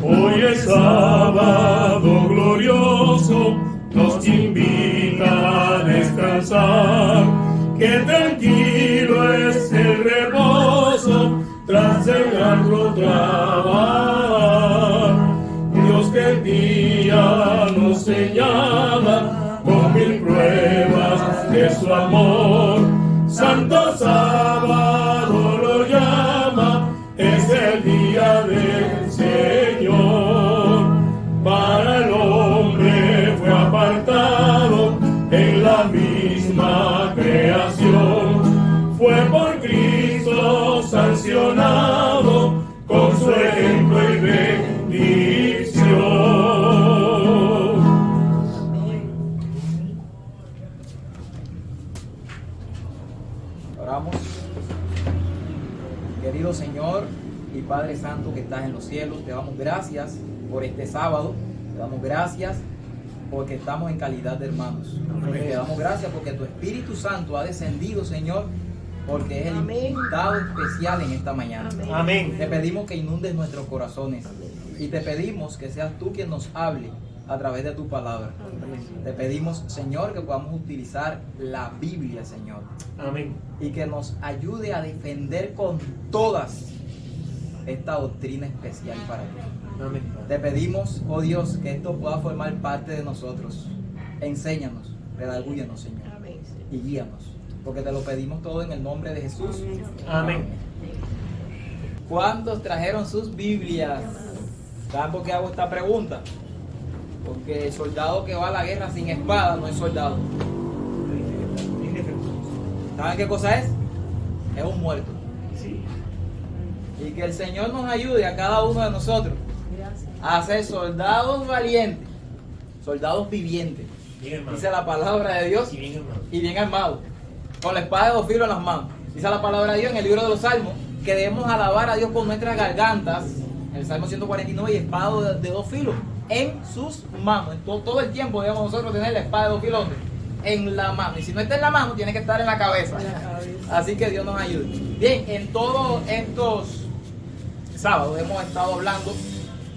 Hoy es sábado glorioso, nos invita a descansar, que tranquilo es el reposo tras el arduo trabajar. Dios que el día nos señala con mil pruebas de su amor, santo sábado lo llama, es el día del Señor. Para el hombre fue apartado en la misma creación, fue por Cristo sancionado con su ejemplo y bendición. Oramos. Querido Señor y Padre Santo que estás en los cielos, te damos gracias por este sábado, te damos gracias porque estamos en calidad de hermanos. Te damos gracias porque tu Espíritu Santo ha descendido, Señor, porque es el invitado especial en esta mañana. Amén. Te pedimos que inundes nuestros corazones y te pedimos que seas tú quien nos hable a través de tu palabra. Te pedimos, Señor, que podamos utilizar la Biblia, Señor. Amén. Y que nos ayude a defender con todas esta doctrina especial para ti. Amén. Te pedimos, oh Dios, que esto pueda formar parte de nosotros. Enséñanos, pedagúyanos, Señor, y guíanos, porque te lo pedimos todo en el nombre de Jesús. Amén. ¿Cuántos trajeron sus Biblias? ¿Saben por qué hago esta pregunta? Porque el soldado que va a la guerra sin espada no es soldado. ¿Saben qué cosa es? Es un muerto. Sí. Y que el Señor nos ayude a cada uno de nosotros a ser soldados valientes, soldados vivientes. Bien, hermano. Dice la palabra de Dios, Y bien, hermano. y bien armados, con la espada de dos filos en las manos. Dice la palabra de Dios en el libro de los Salmos que debemos alabar a Dios con nuestras gargantas, en el Salmo 149, y espada de dos filos en sus manos. En todo el tiempo debemos nosotros tener la espada de dos filos en la mano. Y si no está en la mano, tiene que estar en la cabeza. Así que Dios nos ayude. Bien, en todos estos sábados hemos estado hablando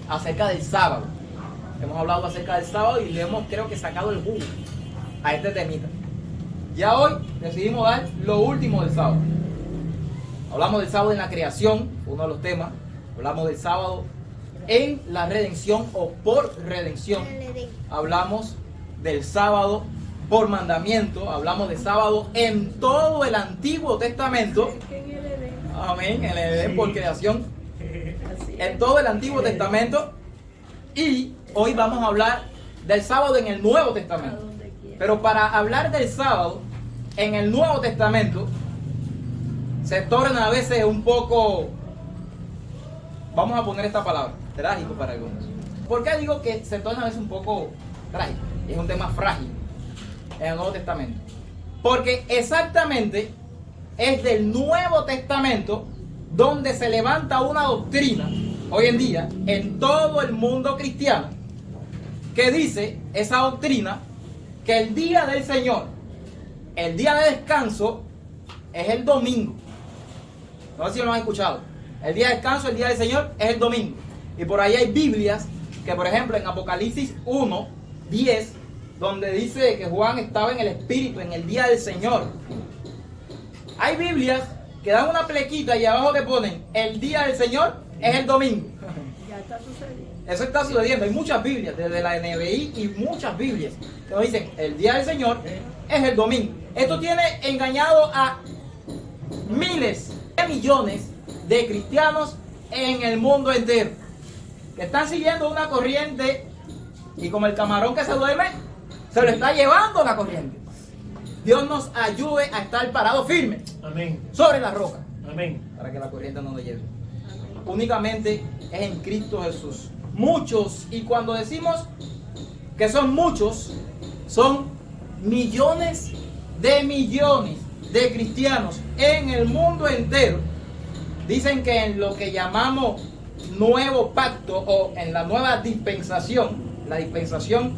acerca del sábado. Hemos hablado acerca del sábado y le hemos, creo que, sacado el jugo a este temita. Ya hoy decidimos dar lo último del sábado. Hablamos del sábado en la creación, uno de los temas. Hablamos del sábado en la redención o por redención. Hablamos del sábado por mandamiento. Hablamos del sábado en todo el Antiguo Testamento. Amén, en el Edén por creación. En todo el Antiguo Testamento. Y hoy vamos a hablar del sábado en el Nuevo Testamento. Pero para hablar del sábado en el Nuevo Testamento se torna a veces un poco, vamos a poner esta palabra, trágico para algunos. ¿Por qué digo que se torna a veces un poco trágico? Es un tema frágil en el Nuevo Testamento. Porque exactamente es del Nuevo Testamento donde se levanta una doctrina hoy en día en todo el mundo cristiano que dice esa doctrina que el día del Señor, el día de descanso, es el domingo. No sé si lo han escuchado. El día de descanso, el día del Señor, es el domingo. Y por ahí hay Biblias que, por ejemplo, en Apocalipsis 1:10, donde dice que Juan estaba en el Espíritu en el día del Señor. Hay Biblias que dan una plequita y abajo te ponen el día del Señor es el domingo. Ya está sucediendo. Eso está sucediendo. Hay muchas Biblias, desde la NBI y muchas Biblias que nos dicen el día del Señor es el domingo. Esto tiene engañado a miles de millones de cristianos en el mundo entero, que están siguiendo una corriente y como el camarón que se duerme, se lo está llevando la corriente. Dios nos ayude a estar parados firmes. Amén. Sobre la roca. Amén. Para que la corriente no nos lleve. Únicamente es en Cristo Jesús. Muchos, y cuando decimos que son muchos, son millones de cristianos en el mundo entero. Dicen que en lo que llamamos nuevo pacto o en la nueva dispensación, la dispensación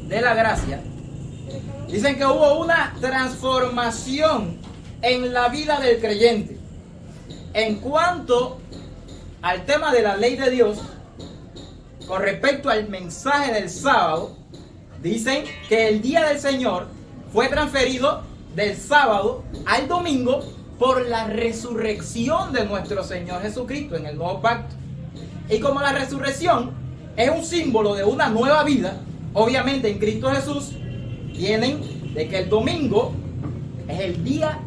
de la gracia, dicen que hubo una transformación en la vida del creyente. En cuanto al tema de la ley de Dios, con respecto al mensaje del sábado, dicen que el día del Señor fue transferido del sábado al domingo por la resurrección de nuestro Señor Jesucristo en el nuevo pacto. Y como la resurrección es un símbolo de una nueva vida, obviamente en Cristo Jesús, vienen de que el domingo es el día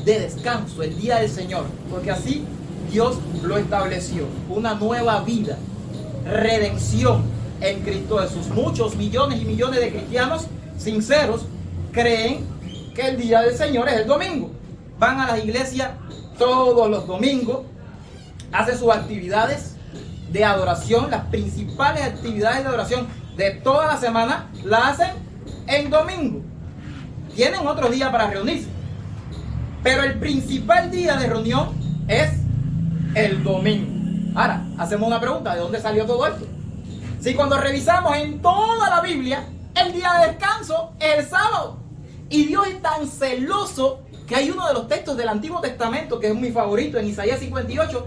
de descanso, el día del Señor, porque así Dios lo estableció, una nueva vida, redención en Cristo Jesús. Muchos millones y millones de cristianos sinceros creen que el día del Señor es el domingo. Van a las iglesias todos los domingos, hacen sus actividades de adoración, las principales actividades de adoración de toda la semana las hacen en domingo. Tienen otros días para reunirse, pero el principal día de reunión es el domingo. Ahora, hacemos una pregunta: ¿de dónde salió todo esto? Si cuando revisamos en toda la Biblia, el día de descanso es el sábado. Y Dios es tan celoso que hay uno de los textos del Antiguo Testamento, que es mi favorito, en Isaías 58,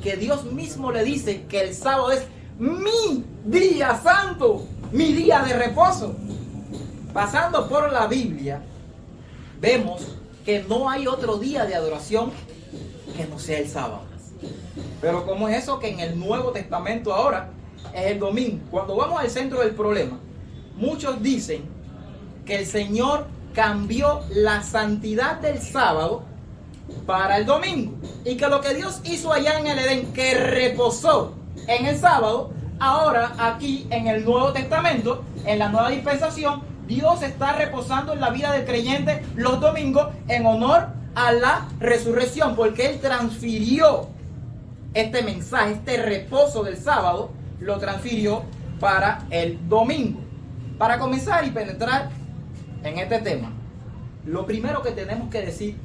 que Dios mismo le dice que el sábado es mi día santo, mi día de reposo. Pasando por la Biblia, vemos que no hay otro día de adoración que no sea el sábado. Pero ¿cómo es eso que en el Nuevo Testamento ahora es el domingo? Cuando vamos al centro del problema, muchos dicen que el Señor cambió la santidad del sábado para el domingo, y que lo que Dios hizo allá en el Edén, que reposó en el sábado, ahora aquí en el Nuevo Testamento, en la nueva dispensación, Dios está reposando en la vida del creyente los domingos en honor a la resurrección, porque Él transfirió este mensaje, este reposo del sábado, lo transfirió para el domingo. Para comenzar y penetrar en este tema, lo primero que tenemos que decir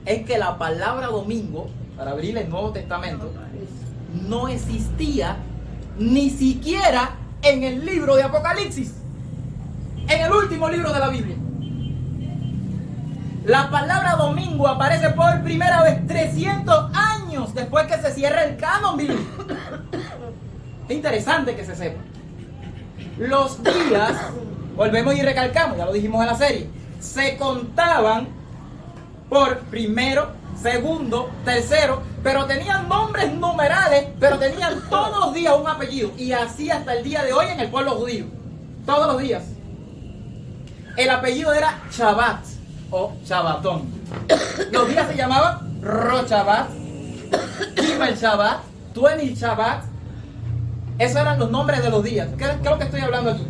es que la palabra domingo, para abrir el Nuevo Testamento, no existía ni siquiera en el libro de Apocalipsis, en el último libro de la Biblia. La palabra domingo aparece por primera vez 300 años después que se cierra el canon bíblico. Es interesante que se sepa. Los días, volvemos y recalcamos, ya lo dijimos en la serie, se contaban por primero, segundo, tercero, pero tenían nombres numerales, pero tenían todos los días un apellido. Y así hasta el día de hoy en el pueblo judío. Todos los días. El apellido era Shabbat o Shabbatón. Los días se llamaban Rosh Shabbat, Gimel Shabbat, Tuenil Shabbat. Esos eran los nombres de los días. ¿Qué es lo que estoy hablando aquí?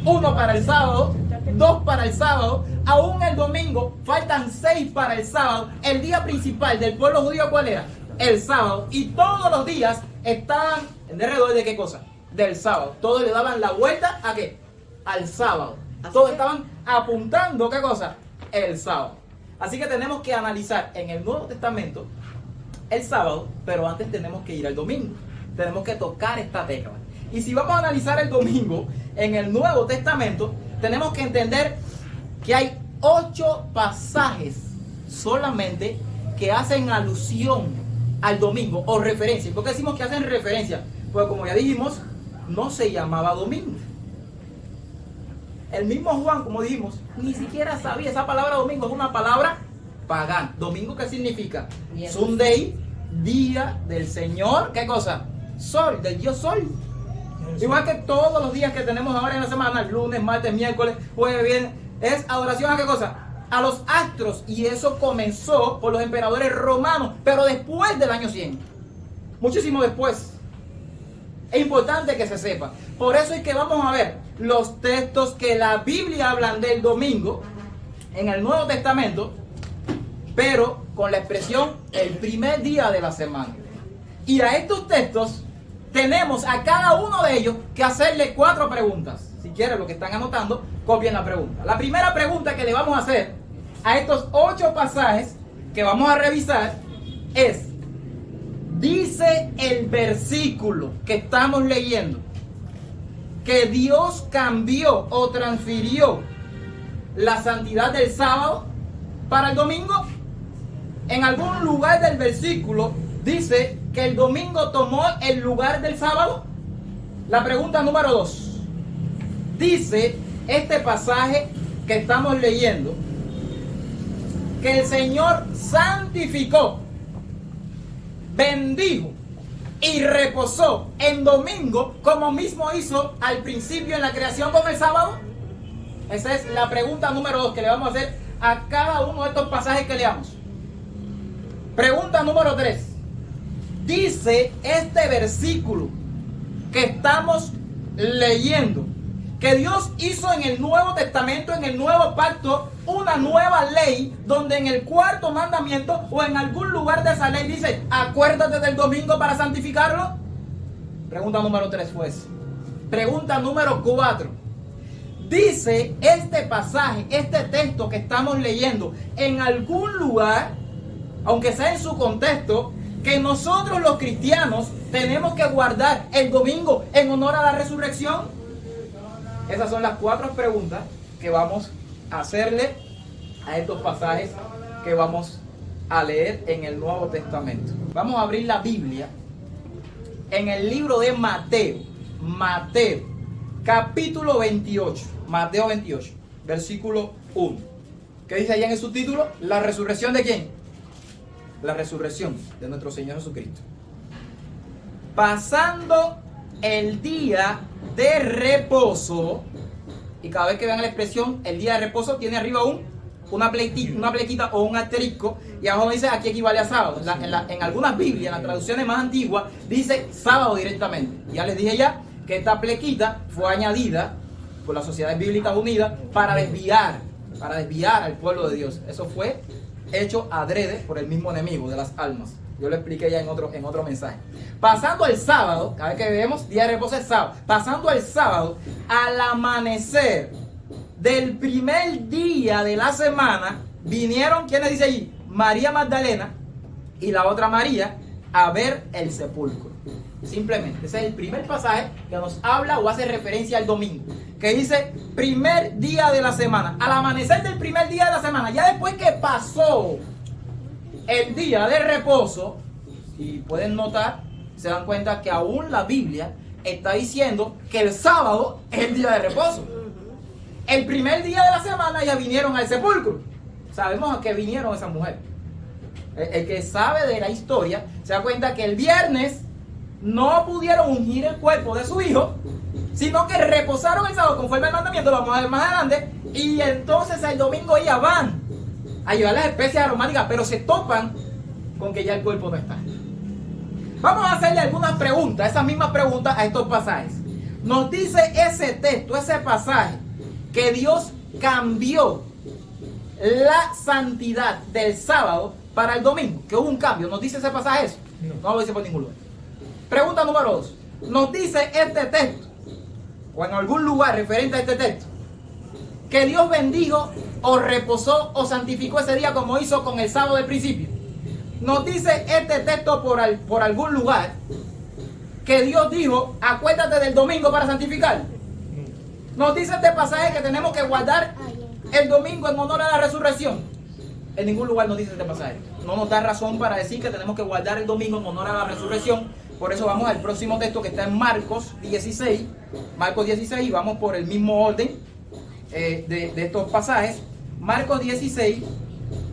Uno para el sábado, dos para el sábado, aún el domingo, faltan 6 para el sábado. El día principal del pueblo judío, ¿cuál era? El sábado. Y todos los días estaban en alrededor de ¿qué cosa? Del sábado. Todos le daban la vuelta ¿a qué? Al sábado. Todos estaban apuntando ¿qué cosa? El sábado. Así que tenemos que analizar en el Nuevo Testamento el sábado, pero antes tenemos que ir al domingo. Tenemos que tocar esta tecla. Y si vamos a analizar el domingo en el Nuevo Testamento, tenemos que entender que hay 8 pasajes solamente que hacen alusión al domingo o referencia. ¿Por qué decimos que hacen referencia? Pues como ya dijimos, no se llamaba domingo. El mismo Juan, como dijimos, ni siquiera sabía. Esa palabra domingo es una palabra pagana. ¿Domingo qué significa? Sunday, día del Señor. ¿Qué cosa? Sol, del Dios Sol. Igual que todos los días que tenemos ahora en la semana, lunes, martes, miércoles, jueves, viernes, es adoración a ¿qué cosa? A los astros. Y eso comenzó por los emperadores romanos, pero después del año 100. Muchísimo después. Es importante que se sepa. Por eso es que vamos a ver los textos que la Biblia hablan del domingo en el Nuevo Testamento, pero con la expresión el primer día de la semana. Y a estos textos tenemos a cada uno de ellos que hacerle 4 preguntas. Si quieren, los que están anotando, copien la pregunta. La primera pregunta que le vamos a hacer a estos 8 pasajes que vamos a revisar es: dice el versículo que estamos leyendo que Dios cambió o transfirió la santidad del sábado para el domingo. En algún lugar del versículo dice que el domingo tomó el lugar del sábado. La pregunta número 2. Dice este pasaje que estamos leyendo que el Señor santificó, bendijo y reposó en domingo, como mismo hizo al principio en la creación con el sábado. Esa es la pregunta número 2 que le vamos a hacer a cada uno de estos pasajes que leamos. Pregunta número 3. Dice este versículo que estamos leyendo que Dios hizo en el Nuevo Testamento, en el Nuevo Pacto, una nueva ley donde en el cuarto mandamiento o en algún lugar de esa ley dice: acuérdate del domingo para santificarlo. Pregunta número 3 fue esa. Pregunta número 4. Dice este pasaje, este texto que estamos leyendo, en algún lugar, aunque sea en su contexto, que nosotros los cristianos tenemos que guardar el domingo en honor a la resurrección. Esas son las 4 preguntas que vamos a hacerle a estos pasajes que vamos a leer en el Nuevo Testamento. Vamos a abrir la Biblia en el libro de Mateo, capítulo 28, Mateo 28, versículo 1. ¿Qué dice allá en el subtítulo? ¿La resurrección de quién? La resurrección de nuestro Señor Jesucristo. Pasando el día de reposo, y cada vez que vean la expresión el día de reposo tiene arriba una plequita o un asterisco, y abajo dice aquí equivale a sábado. En algunas Biblias, en las traducciones más antiguas, dice sábado directamente. Ya les dije ya que esta plequita fue añadida por las Sociedades Bíblicas Unidas para desviar al pueblo de Dios. Eso fue hecho adrede por el mismo enemigo de las almas. Yo lo expliqué ya en otro mensaje. Pasando el sábado, cada vez que vemos día de reposo es sábado. Pasando el sábado, al amanecer del primer día de la semana, vinieron, ¿quiénes dice allí? María Magdalena y la otra María a ver el sepulcro. Simplemente, ese es el primer pasaje que nos habla o hace referencia al domingo, que dice primer día de la semana, al amanecer del primer día de la semana. Ya después que pasó el día de reposo, y pueden notar, se dan cuenta que aún la Biblia está diciendo que el sábado es el día de reposo. El primer día de la semana ya vinieron al sepulcro. Sabemos a qué vinieron esas mujeres. El que sabe de la historia se da cuenta que el viernes no pudieron ungir el cuerpo de su hijo, sino que reposaron el sábado conforme al mandamiento, lo vamos a ver más adelante, y entonces el domingo ya van a llevar las especies aromáticas, pero se topan con que ya el cuerpo no está. Vamos a hacerle algunas preguntas, esas mismas preguntas a estos pasajes. Nos dice ese texto, ese pasaje, que Dios cambió la santidad del sábado para el domingo, que hubo un cambio. ¿Nos dice ese pasaje eso? No lo dice por ningún lugar. Pregunta número 2. Nos dice este texto, o en algún lugar referente a este texto, que Dios bendijo o reposó o santificó ese día como hizo con el sábado del principio. Nos dice este texto por algún lugar que Dios dijo: acuérdate del domingo para santificar. Nos dice este pasaje que tenemos que guardar el domingo en honor a la resurrección. En ningún lugar nos dice este pasaje. No nos da razón para decir que tenemos que guardar el domingo en honor a la resurrección. Por eso vamos al próximo texto que está en Marcos 16. Marcos 16, y vamos por el mismo orden de estos pasajes. Marcos 16,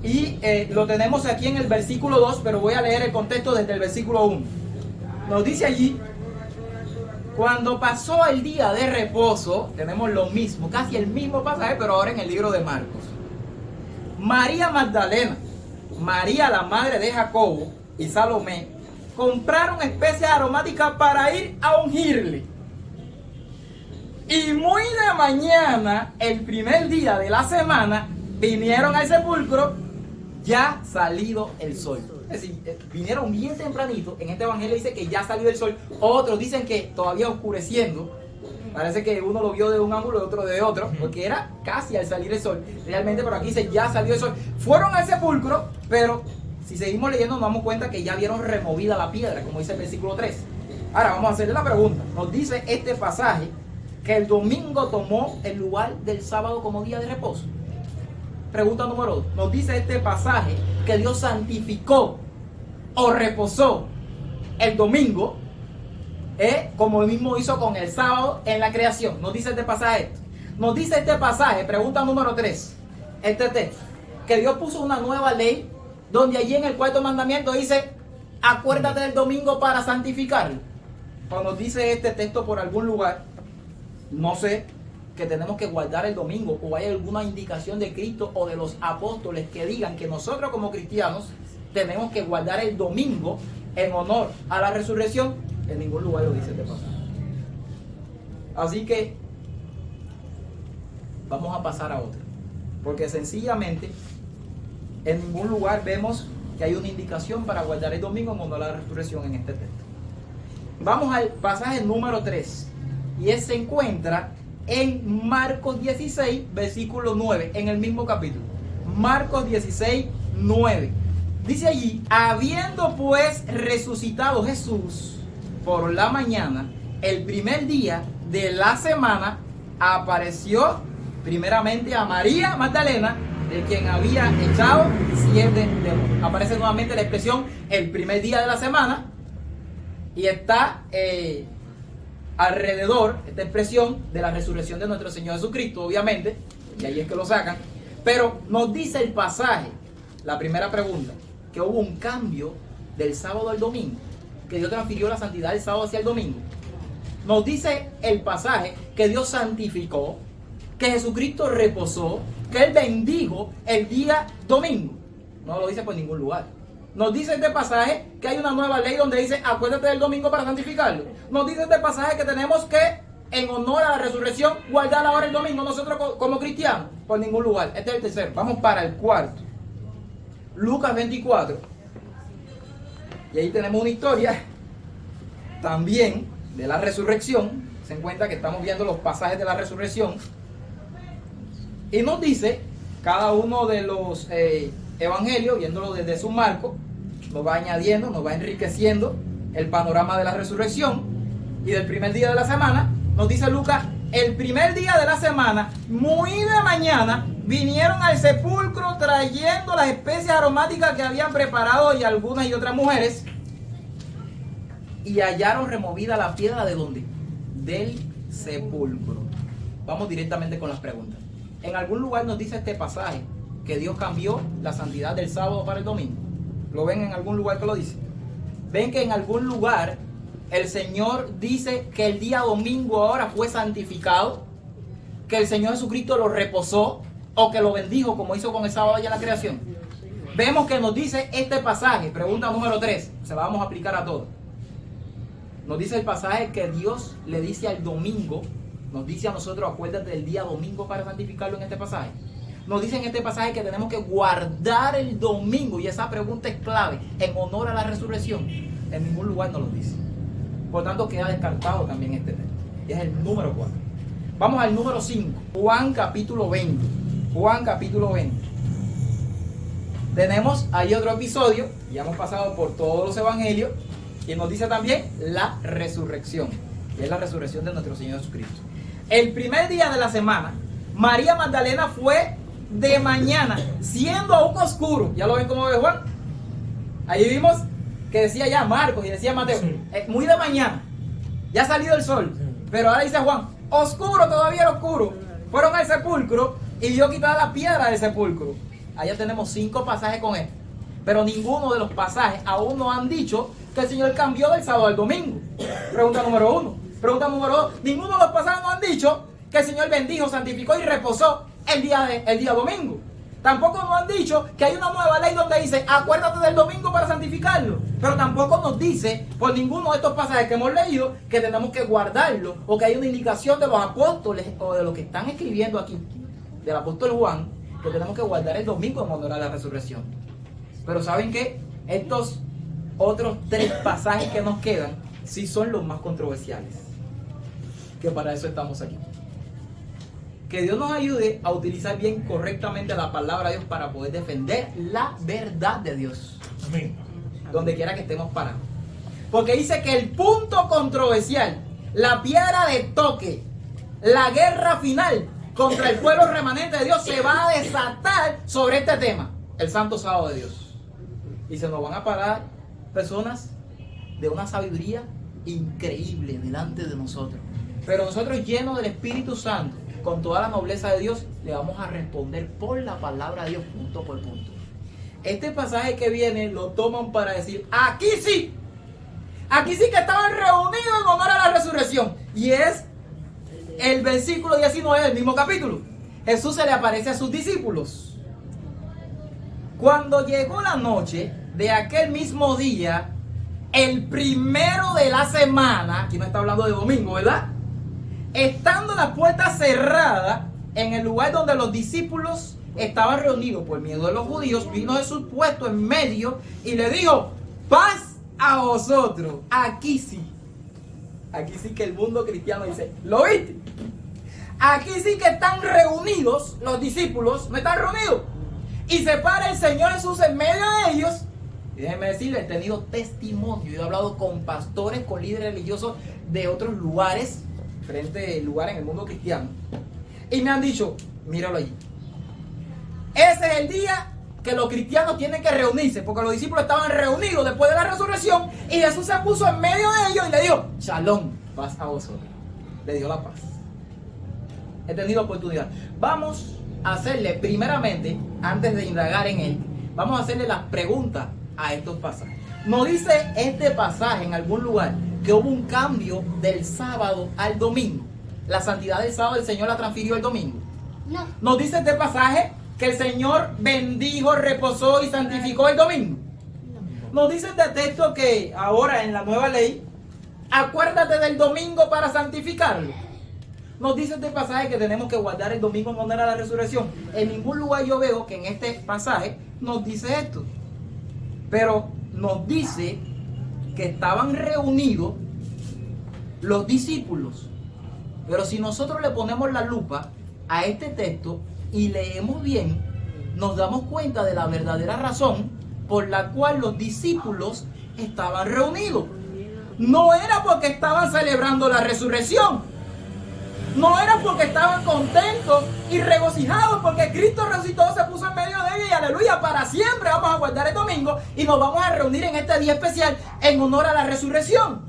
y lo tenemos aquí en el versículo 2, pero voy a leer el contexto desde el versículo 1. Nos dice allí: cuando pasó el día de reposo, tenemos lo mismo, casi el mismo pasaje, pero ahora en el libro de Marcos. María Magdalena, María la madre de Jacobo y Salomé compraron especias aromáticas para ir a ungirle. Y muy de mañana, el primer día de la semana, vinieron al sepulcro ya salido el sol. Es decir, vinieron bien tempranito. En este evangelio dice que ya salió el sol. Otros dicen que todavía oscureciendo. Parece que uno lo vio de un ángulo y otro de otro, porque era casi al salir el sol. Realmente, pero aquí dice ya salió el sol. Fueron al sepulcro, pero si seguimos leyendo nos damos cuenta que ya vieron removida la piedra, como dice el versículo 3. Ahora vamos a hacerle la pregunta. Nos dice este pasaje que el domingo tomó el lugar del sábado como día de reposo. Pregunta número 2. Nos dice este pasaje que Dios santificó o reposó el domingo como él mismo hizo con el sábado en la creación. Nos dice este pasaje esto. Nos dice este pasaje, pregunta número 3, este texto, que Dios puso una nueva ley, donde allí en el cuarto mandamiento dice, acuérdate del domingo para santificarlo. Cuando dice este texto por algún lugar, no sé, que tenemos que guardar el domingo, o hay alguna indicación de Cristo o de los apóstoles que digan que nosotros como cristianos tenemos que guardar el domingo en honor a la resurrección, en ningún lugar lo dice este pasaje. Así que vamos a pasar a otro, porque sencillamente en ningún lugar vemos que hay una indicación para guardar el domingo en honor a la resurrección en este texto. Vamos al pasaje número 3, y se encuentra en Marcos 16, versículo 9, en el mismo capítulo. Marcos 16, 9. Dice allí, habiendo pues resucitado Jesús por la mañana, el primer día de la semana, apareció primeramente a María Magdalena, de quien había echado 7 demonios. Aparece nuevamente la expresión el primer día de la semana, y está alrededor esta expresión de la resurrección de nuestro Señor Jesucristo, obviamente, y ahí es que lo sacan. Pero nos dice el pasaje, la primera pregunta, que hubo un cambio del sábado al domingo, que Dios transfirió la santidad del sábado hacia el domingo. Nos dice el pasaje que Dios santificó, que Jesucristo reposó, que Él bendijo el día domingo. No lo dice por ningún lugar. Nos dice este pasaje que hay una nueva ley donde dice acuérdate del domingo para santificarlo. Nos dice este pasaje que tenemos que, en honor a la resurrección, guardar ahora el domingo nosotros como cristianos. Por ningún lugar. Este es el tercero. Vamos para el cuarto. Lucas 24. Y ahí tenemos una historia también de la resurrección. Se encuentra que estamos viendo los pasajes de la resurrección. Y nos dice cada uno de los evangelios, viéndolo desde su marco, nos va añadiendo, nos va enriqueciendo el panorama de la resurrección. Y del primer día de la semana, nos dice Lucas, el primer día de la semana, muy de mañana, vinieron al sepulcro trayendo las especias aromáticas que habían preparado y algunas y otras mujeres, y hallaron removida la piedra ¿de dónde? Del sepulcro. Vamos directamente con las preguntas. En algún lugar nos dice este pasaje que Dios cambió la santidad del sábado para el domingo. ¿Lo ven en algún lugar que lo dice? ¿Ven que en algún lugar el Señor dice que el día domingo ahora fue santificado? ¿Que el Señor Jesucristo lo reposó? ¿O que lo bendijo como hizo con el sábado y en la creación? Vemos que nos dice este pasaje, pregunta número 3, se la vamos a aplicar a todos. Nos dice el pasaje que Dios le dice al domingo, nos dice a nosotros, acuérdate del día domingo para santificarlo en este pasaje. Nos dice en este pasaje que tenemos que guardar el domingo, y esa pregunta es clave, en honor a la resurrección. En ningún lugar nos lo dice. Por tanto, queda descartado también este texto. Y es el número 4. Vamos al número 5, Juan capítulo 20. Juan capítulo 20. Tenemos ahí otro episodio, ya hemos pasado por todos los evangelios, y nos dice también la resurrección, que es la resurrección de nuestro Señor Jesucristo. El primer día de la semana, María Magdalena fue de mañana, siendo aún oscuro. ¿Ya lo ven cómo ve Juan? Ahí vimos que decía ya Marcos y decía Mateo, sí. Muy de mañana, ya ha salido el sol, sí. Pero ahora dice Juan, oscuro, todavía era oscuro. Fueron al sepulcro y vio quitada la piedra del sepulcro. Allá tenemos 5 pasajes con esto, pero ninguno de los pasajes aún nos han dicho que el Señor cambió del sábado al domingo. Pregunta número 1. Pregunta número 2. Ninguno de los pasajes nos han dicho que el Señor bendijo, santificó y reposó el día domingo. Tampoco nos han dicho que hay una nueva ley donde dice acuérdate del domingo para santificarlo. Pero tampoco nos dice por ninguno de estos pasajes que hemos leído que tenemos que guardarlo, o que hay una indicación de los apóstoles o de lo que están escribiendo aquí del apóstol Juan, que tenemos que guardar el domingo en honor a la resurrección. Pero ¿saben qué? Estos otros 3 pasajes que nos quedan sí son los más controversiales, que para eso estamos aquí. Que Dios nos ayude a utilizar bien correctamente la palabra de Dios para poder defender la verdad de Dios. Amén. Donde quiera que estemos parados. Porque dice que el punto controversial, la piedra de toque, la guerra final contra el pueblo remanente de Dios se va a desatar sobre este tema, el santo sábado de Dios. Y se nos van a parar personas de una sabiduría increíble delante de nosotros. Pero nosotros, llenos del Espíritu Santo, con toda la nobleza de Dios, le vamos a responder por la palabra de Dios, punto por punto. Este pasaje que viene lo toman para decir, aquí sí que estaban reunidos en honor a la resurrección. Y es el versículo 19 del mismo capítulo. Jesús se le aparece a sus discípulos. Cuando llegó la noche de aquel mismo día, el primero de la semana, aquí no está hablando de domingo, ¿verdad? Estando la puerta cerrada en el lugar donde los discípulos estaban reunidos por miedo de los judíos, vino Jesús puesto en medio y le dijo, paz a vosotros. Aquí sí que el mundo cristiano dice, ¿lo viste? Aquí sí que están reunidos los discípulos, no están reunidos. Y se para el Señor Jesús en medio de ellos. Y déjenme decirles, he tenido testimonio, yo he hablado con pastores, con líderes religiosos de otros lugares, diferentes lugares en el mundo cristiano. Y me han dicho, míralo allí. Ese es el día que los cristianos tienen que reunirse, porque los discípulos estaban reunidos después de la resurrección y Jesús se puso en medio de ellos y le dijo, Shalom, paz a vosotros. Le dio la paz. He tenido oportunidad. Vamos a hacerle primeramente, antes de indagar en él, vamos a hacerle las preguntas a estos pasajes. ¿No dice este pasaje en algún lugar que hubo un cambio del sábado al domingo? La santidad del sábado el Señor la transfirió el domingo. No. ¿Nos dice este pasaje que el Señor bendijo, reposó y santificó el domingo? Nos dice este texto que ahora en la nueva ley, acuérdate del domingo para santificarlo. Nos dice este pasaje que tenemos que guardar el domingo en honor a la resurrección. En ningún lugar yo veo que en este pasaje nos dice esto. Pero nos dice que estaban reunidos los discípulos. Pero si nosotros le ponemos la lupa a este texto y leemos bien, nos damos cuenta de la verdadera razón por la cual los discípulos estaban reunidos. No era porque estaban celebrando la resurrección. No era porque estaban contentos y regocijados porque Cristo resucitó, se puso en medio de ellos y aleluya, para siempre vamos a guardar el domingo y nos vamos a reunir en este día especial en honor a la resurrección.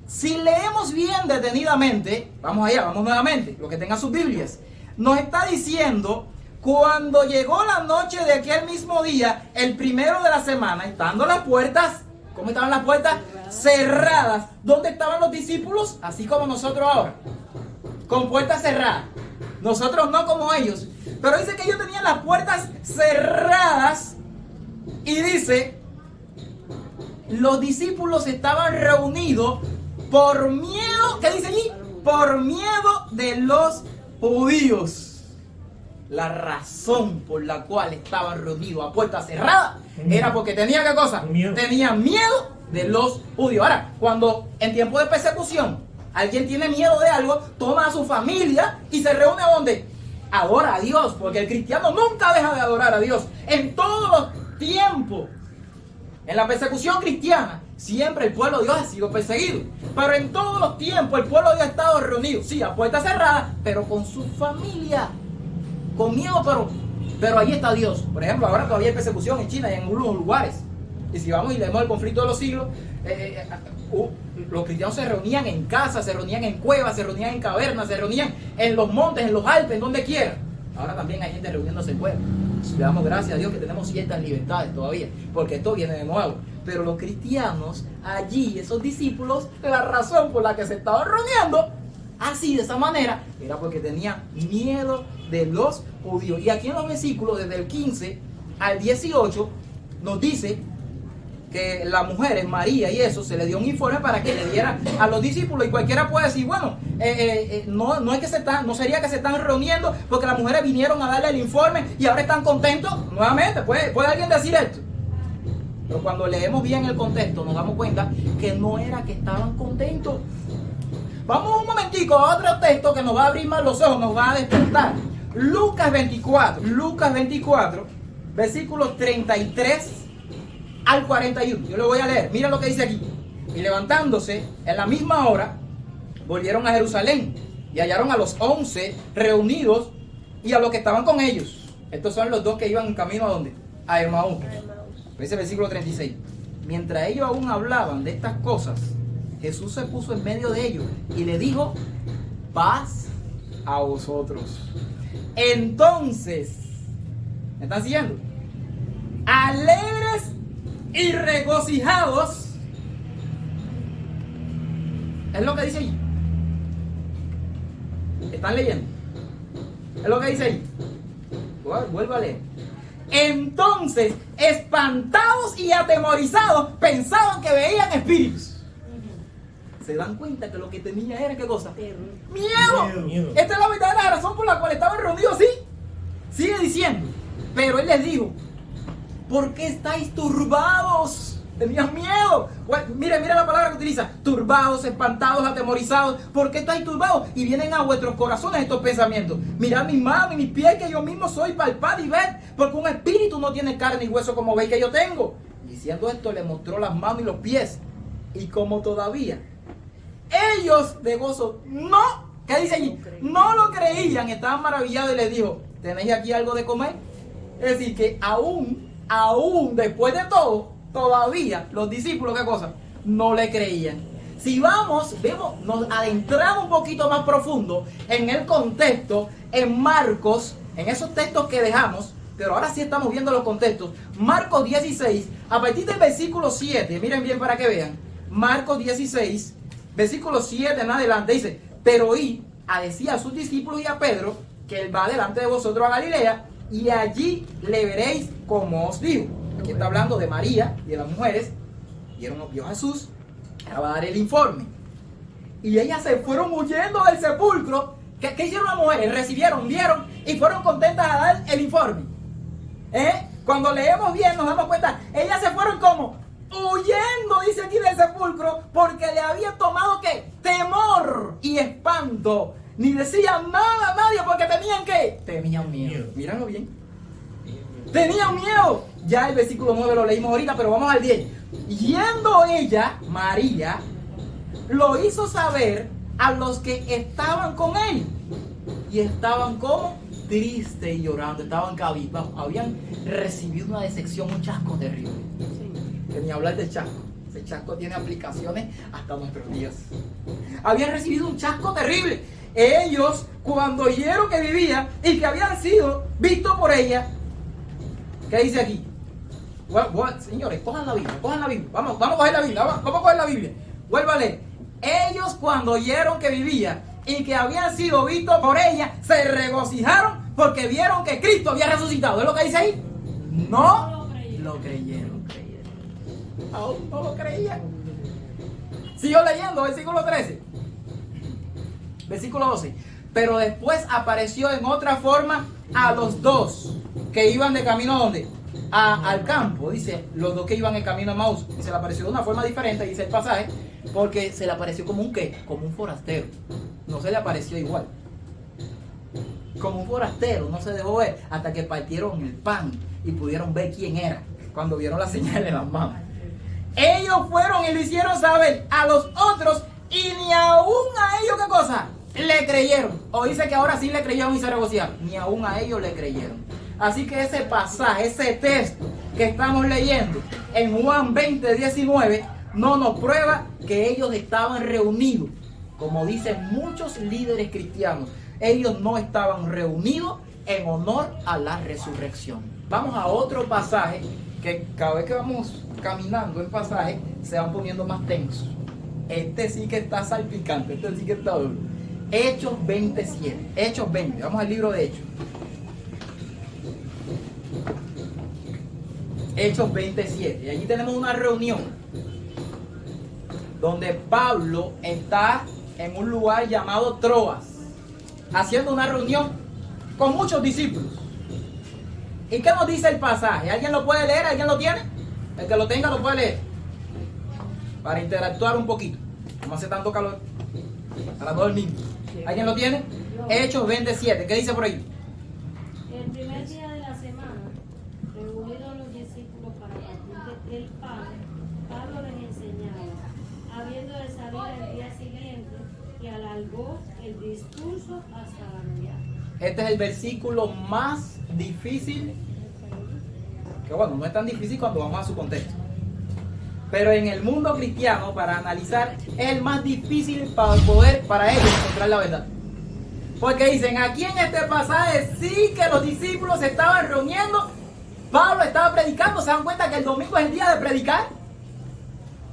Si leemos bien detenidamente, vamos allá, vamos nuevamente, los que tengan sus Biblias, nos está diciendo, cuando llegó la noche de aquel mismo día, el primero de la semana, estando las puertas, ¿cómo estaban las puertas? Cerradas. ¿Dónde estaban los discípulos? Así como nosotros ahora, con puertas cerradas. Nosotros no como ellos. Pero dice que ellos tenían las puertas cerradas. Y dice, los discípulos estaban reunidos por miedo. ¿Qué dice allí? Por miedo de los judíos. La razón por la cual estaban reunidos a puerta cerrada era porque tenía, ¿qué cosa? Tenían miedo de los judíos. Ahora, cuando en tiempo de persecución alguien tiene miedo de algo, toma a su familia y se reúne ¿a dónde? Adora a Dios, porque el cristiano nunca deja de adorar a Dios. En todos los tiempos, en la persecución cristiana, siempre el pueblo de Dios ha sido perseguido. Pero en todos los tiempos el pueblo de Dios ha estado reunido, sí, a puerta cerrada, pero con su familia. Con miedo, pero ahí está Dios. Por ejemplo, ahora todavía hay persecución en China y en algunos lugares. Y si vamos y leemos el conflicto de los siglos, los cristianos se reunían en casas, se reunían en cuevas, se reunían en cavernas, se reunían en los montes, en los Alpes, en donde quiera. Ahora también hay gente reuniéndose en cuevas. Le damos gracias a Dios que tenemos ciertas libertades todavía, porque esto viene de nuevo. Pero los cristianos, allí, esos discípulos, la razón por la que se estaban reuniendo así, de esa manera, era porque tenían miedo de los judíos. Y aquí en los versículos, desde el 15 al 18, nos dice que las mujeres, María y eso, se le dio un informe para que le diera a los discípulos. Y cualquiera puede decir, bueno, no sería que se están reuniendo porque las mujeres vinieron a darle el informe y ahora están contentos. Nuevamente, ¿puede alguien decir esto? Pero cuando leemos bien el contexto, nos damos cuenta que no era que estaban contentos. Vamos un momentico a otro texto que nos va a abrir más los ojos, nos va a despertar. Lucas 24, versículos 33 al 41. Yo lo voy a leer. Mira lo que dice aquí. Y levantándose en la misma hora, volvieron a Jerusalén y hallaron a los 11 reunidos y a los que estaban con ellos. Estos son los dos que iban en camino ¿a dónde? A Emaús. Dice el versículo 36. Mientras ellos aún hablaban de estas cosas, Jesús se puso en medio de ellos y le dijo: paz a vosotros. Entonces, ¿me están siguiendo? Alegres y regocijados. Es lo que dice ahí. ¿Están leyendo? Es lo que dice ahí. Vuelvo a leer. Entonces, espantados y atemorizados, pensaban que veían espíritus. Se dan cuenta que lo que tenía era, ¿qué cosa? Miedo. Esta es la verdadera razón por la cual estaban reunidos, ¿sí? Sigue diciendo. Pero él les dijo: ¿por qué estáis turbados? Tenían miedo. Mira la palabra que utiliza: turbados, espantados, atemorizados. ¿Por qué estáis turbados? Y vienen a vuestros corazones estos pensamientos: mirad mis manos y mis pies, que yo mismo soy, palpad y ved, porque un espíritu no tiene carne y hueso como veis que yo tengo. Diciendo esto, le mostró las manos y los pies. Y como todavía ellos de gozo ¿qué dice allí? No lo creían, estaban maravillados, y les dijo: ¿tenéis aquí algo de comer? Es decir, que aún después de todo, todavía los discípulos, ¿qué cosa? No le creían. Si vemos, nos adentramos un poquito más profundo en el contexto, en Marcos, en esos textos que dejamos, pero ahora sí estamos viendo los contextos. Marcos 16, a partir del versículo 7, miren bien para que vean. Marcos 16, versículo 7 en adelante, dice: pero oí a decir a sus discípulos y a Pedro que él va delante de vosotros a Galilea, y allí le veréis como os digo. Aquí está hablando de María y de las mujeres. Vio a Jesús, ahora va a dar el informe. Y ellas se fueron huyendo del sepulcro. ¿Qué hicieron las mujeres? Recibieron, vieron y fueron contentas a dar el informe. Cuando leemos bien nos damos cuenta, ellas se fueron como huyendo, dice aquí, del sepulcro, porque le había tomado ¿qué? Temor y espanto. Ni decían nada a nadie porque tenían miedo. Míralo bien. Tenían miedo. Ya el versículo 9 lo leímos ahorita, pero vamos al 10. Yendo ella, María, lo hizo saber a los que estaban con él. Y estaban como tristes y llorando, estaban cabizbajos. Habían recibido una decepción, un chasco terrible. Que ni hablar de chasco. Ese chasco tiene aplicaciones hasta nuestros días. Habían recibido un chasco terrible. Ellos, cuando oyeron que vivía y que habían sido vistos por ella, ¿qué dice aquí? Señores, cojan la Biblia. Vamos a coger la Biblia. Vamos a coger la Biblia. Vuelva a leer. Ellos, cuando oyeron que vivía y que habían sido vistos por ella, se regocijaron porque vieron que Cristo había resucitado. ¿Es lo que dice ahí? No lo creyeron. Aún no lo creían. Sigo leyendo, versículo 13. Versículo 12. Pero después apareció en otra forma a los dos que iban de camino ¿a dónde? Al campo. Dice, los dos que iban en camino a Maús. Y se le apareció de una forma diferente, dice el pasaje, porque se le apareció como un ¿qué? Como un forastero. No se le apareció igual. Como un forastero, no se dejó ver hasta que partieron el pan y pudieron ver quién era cuando vieron la señal en las manos. Ellos fueron y lo hicieron saber a los otros, y ni aún a ellos, ¿qué cosa? Le creyeron. O dice que ahora sí le creyeron y se regocijaron. Ni aún a ellos le creyeron. Así que ese pasaje, ese texto que estamos leyendo en Juan 20:19 no nos prueba que ellos estaban reunidos, como dicen muchos líderes cristianos. Ellos no estaban reunidos en honor a la resurrección. Vamos a otro pasaje que cada vez que vamos caminando en pasaje se van poniendo más tensos. Este sí que está salpicante, este sí que está duro. Hechos 27. Hechos 20. Vamos al libro de Hechos. Hechos 27. Y allí tenemos una reunión donde Pablo está en un lugar llamado Troas, haciendo una reunión con muchos discípulos. ¿Y qué nos dice el pasaje? ¿Alguien lo puede leer? ¿Alguien lo tiene? El que lo tenga lo puede leer. Para interactuar un poquito. No hace tanto calor. Para todo el mismo. ¿Alguien lo tiene? Hechos 27. ¿Qué dice por ahí? El primer día de la semana, reunidos los discípulos para partir del pan, Pablo les enseñaba, habiendo de salir el día siguiente, que alargó el discurso hasta la medianoche. Este es el versículo más difícil, que bueno, no es tan difícil cuando vamos a su contexto. Pero en el mundo cristiano, para analizar, es el más difícil para ellos encontrar la verdad. Porque dicen, aquí en este pasaje sí que los discípulos se estaban reuniendo, Pablo estaba predicando, se dan cuenta que el domingo es el día de predicar.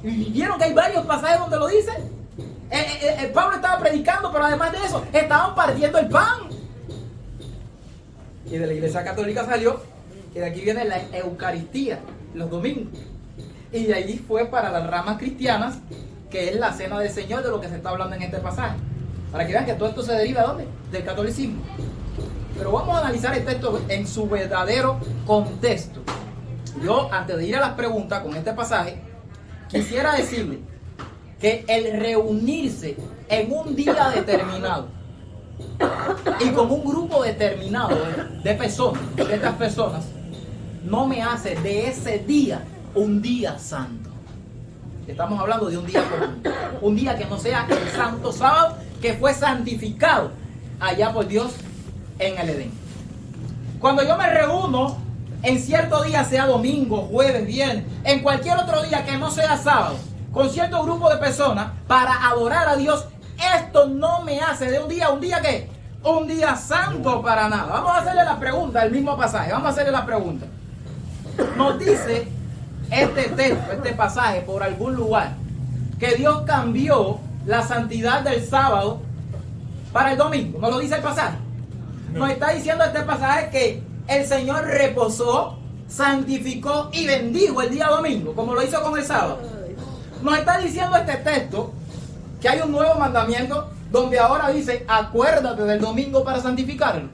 Y vieron que hay varios pasajes donde lo dice. Pablo estaba predicando, pero además de eso, estaban partiendo el pan. Y de la iglesia católica salió que de aquí viene la Eucaristía, los domingos. Y de allí fue para las ramas cristianas, que es la cena del Señor, de lo que se está hablando en este pasaje. Para que vean que todo esto se deriva ¿de dónde? Del catolicismo. Pero vamos a analizar el texto en su verdadero contexto. Yo, antes de ir a las preguntas con este pasaje, quisiera decirle que el reunirse en un día determinado y con un grupo determinado de personas, de estas personas, no me hace de ese día un día santo. Estamos hablando de un día común, un día que no sea el santo sábado, que fue santificado allá por Dios en el Edén. Cuando yo me reúno en cierto día, sea domingo, jueves, viernes, en cualquier otro día que no sea sábado, con cierto grupo de personas para adorar a Dios, esto no me hace de un día ¿qué? Un día santo para nada. Vamos a hacerle la pregunta, el mismo pasaje, vamos a hacerle la pregunta. Nos dice este texto, este pasaje, por algún lugar, que Dios cambió la santidad del sábado para el domingo. ¿No lo dice el pasaje? Nos está diciendo este pasaje que el Señor reposó, santificó y bendijo el día domingo, como lo hizo con el sábado. Nos está diciendo este texto que hay un nuevo mandamiento donde ahora dice, acuérdate del domingo para santificarlo.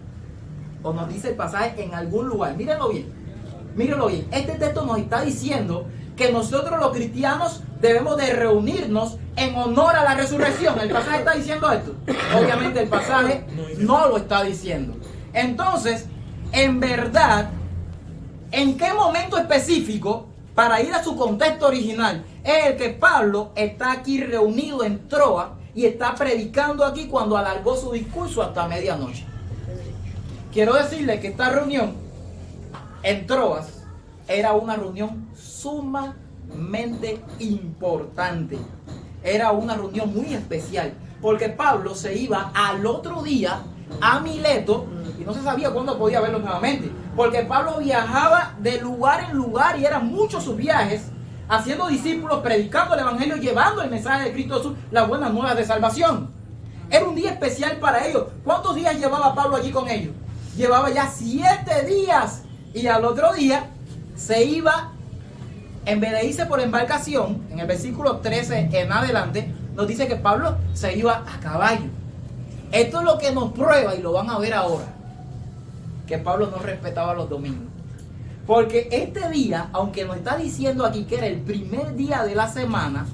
O nos dice el pasaje en algún lugar. Mírenlo bien. Mírenlo bien. Este texto nos está diciendo que nosotros los cristianos debemos de reunirnos en honor a la resurrección. ¿El pasaje está diciendo esto? Obviamente el pasaje no lo está diciendo. Entonces, en verdad, ¿en qué momento específico, para ir a su contexto original, es el que Pablo está aquí reunido en Troas y está predicando aquí cuando alargó su discurso hasta medianoche? Quiero decirle que esta reunión en Troas era una reunión sumamente importante. Era una reunión muy especial, porque Pablo se iba al otro día a Mileto y no se sabía cuándo podía verlo nuevamente, porque Pablo viajaba de lugar en lugar y eran muchos sus viajes, haciendo discípulos, predicando el evangelio, llevando el mensaje de Cristo Jesús, las buenas nuevas de salvación. Era un día especial para ellos. ¿Cuántos días llevaba Pablo allí con ellos? Llevaba ya 7 días, y al otro día se iba, en vez de irse por embarcación, en el versículo 13 en adelante, nos dice que Pablo se iba a caballo. Esto es lo que nos prueba, y lo van a ver ahora, que Pablo no respetaba los domingos. Porque este día, aunque nos está diciendo aquí que era el primer día de la semana,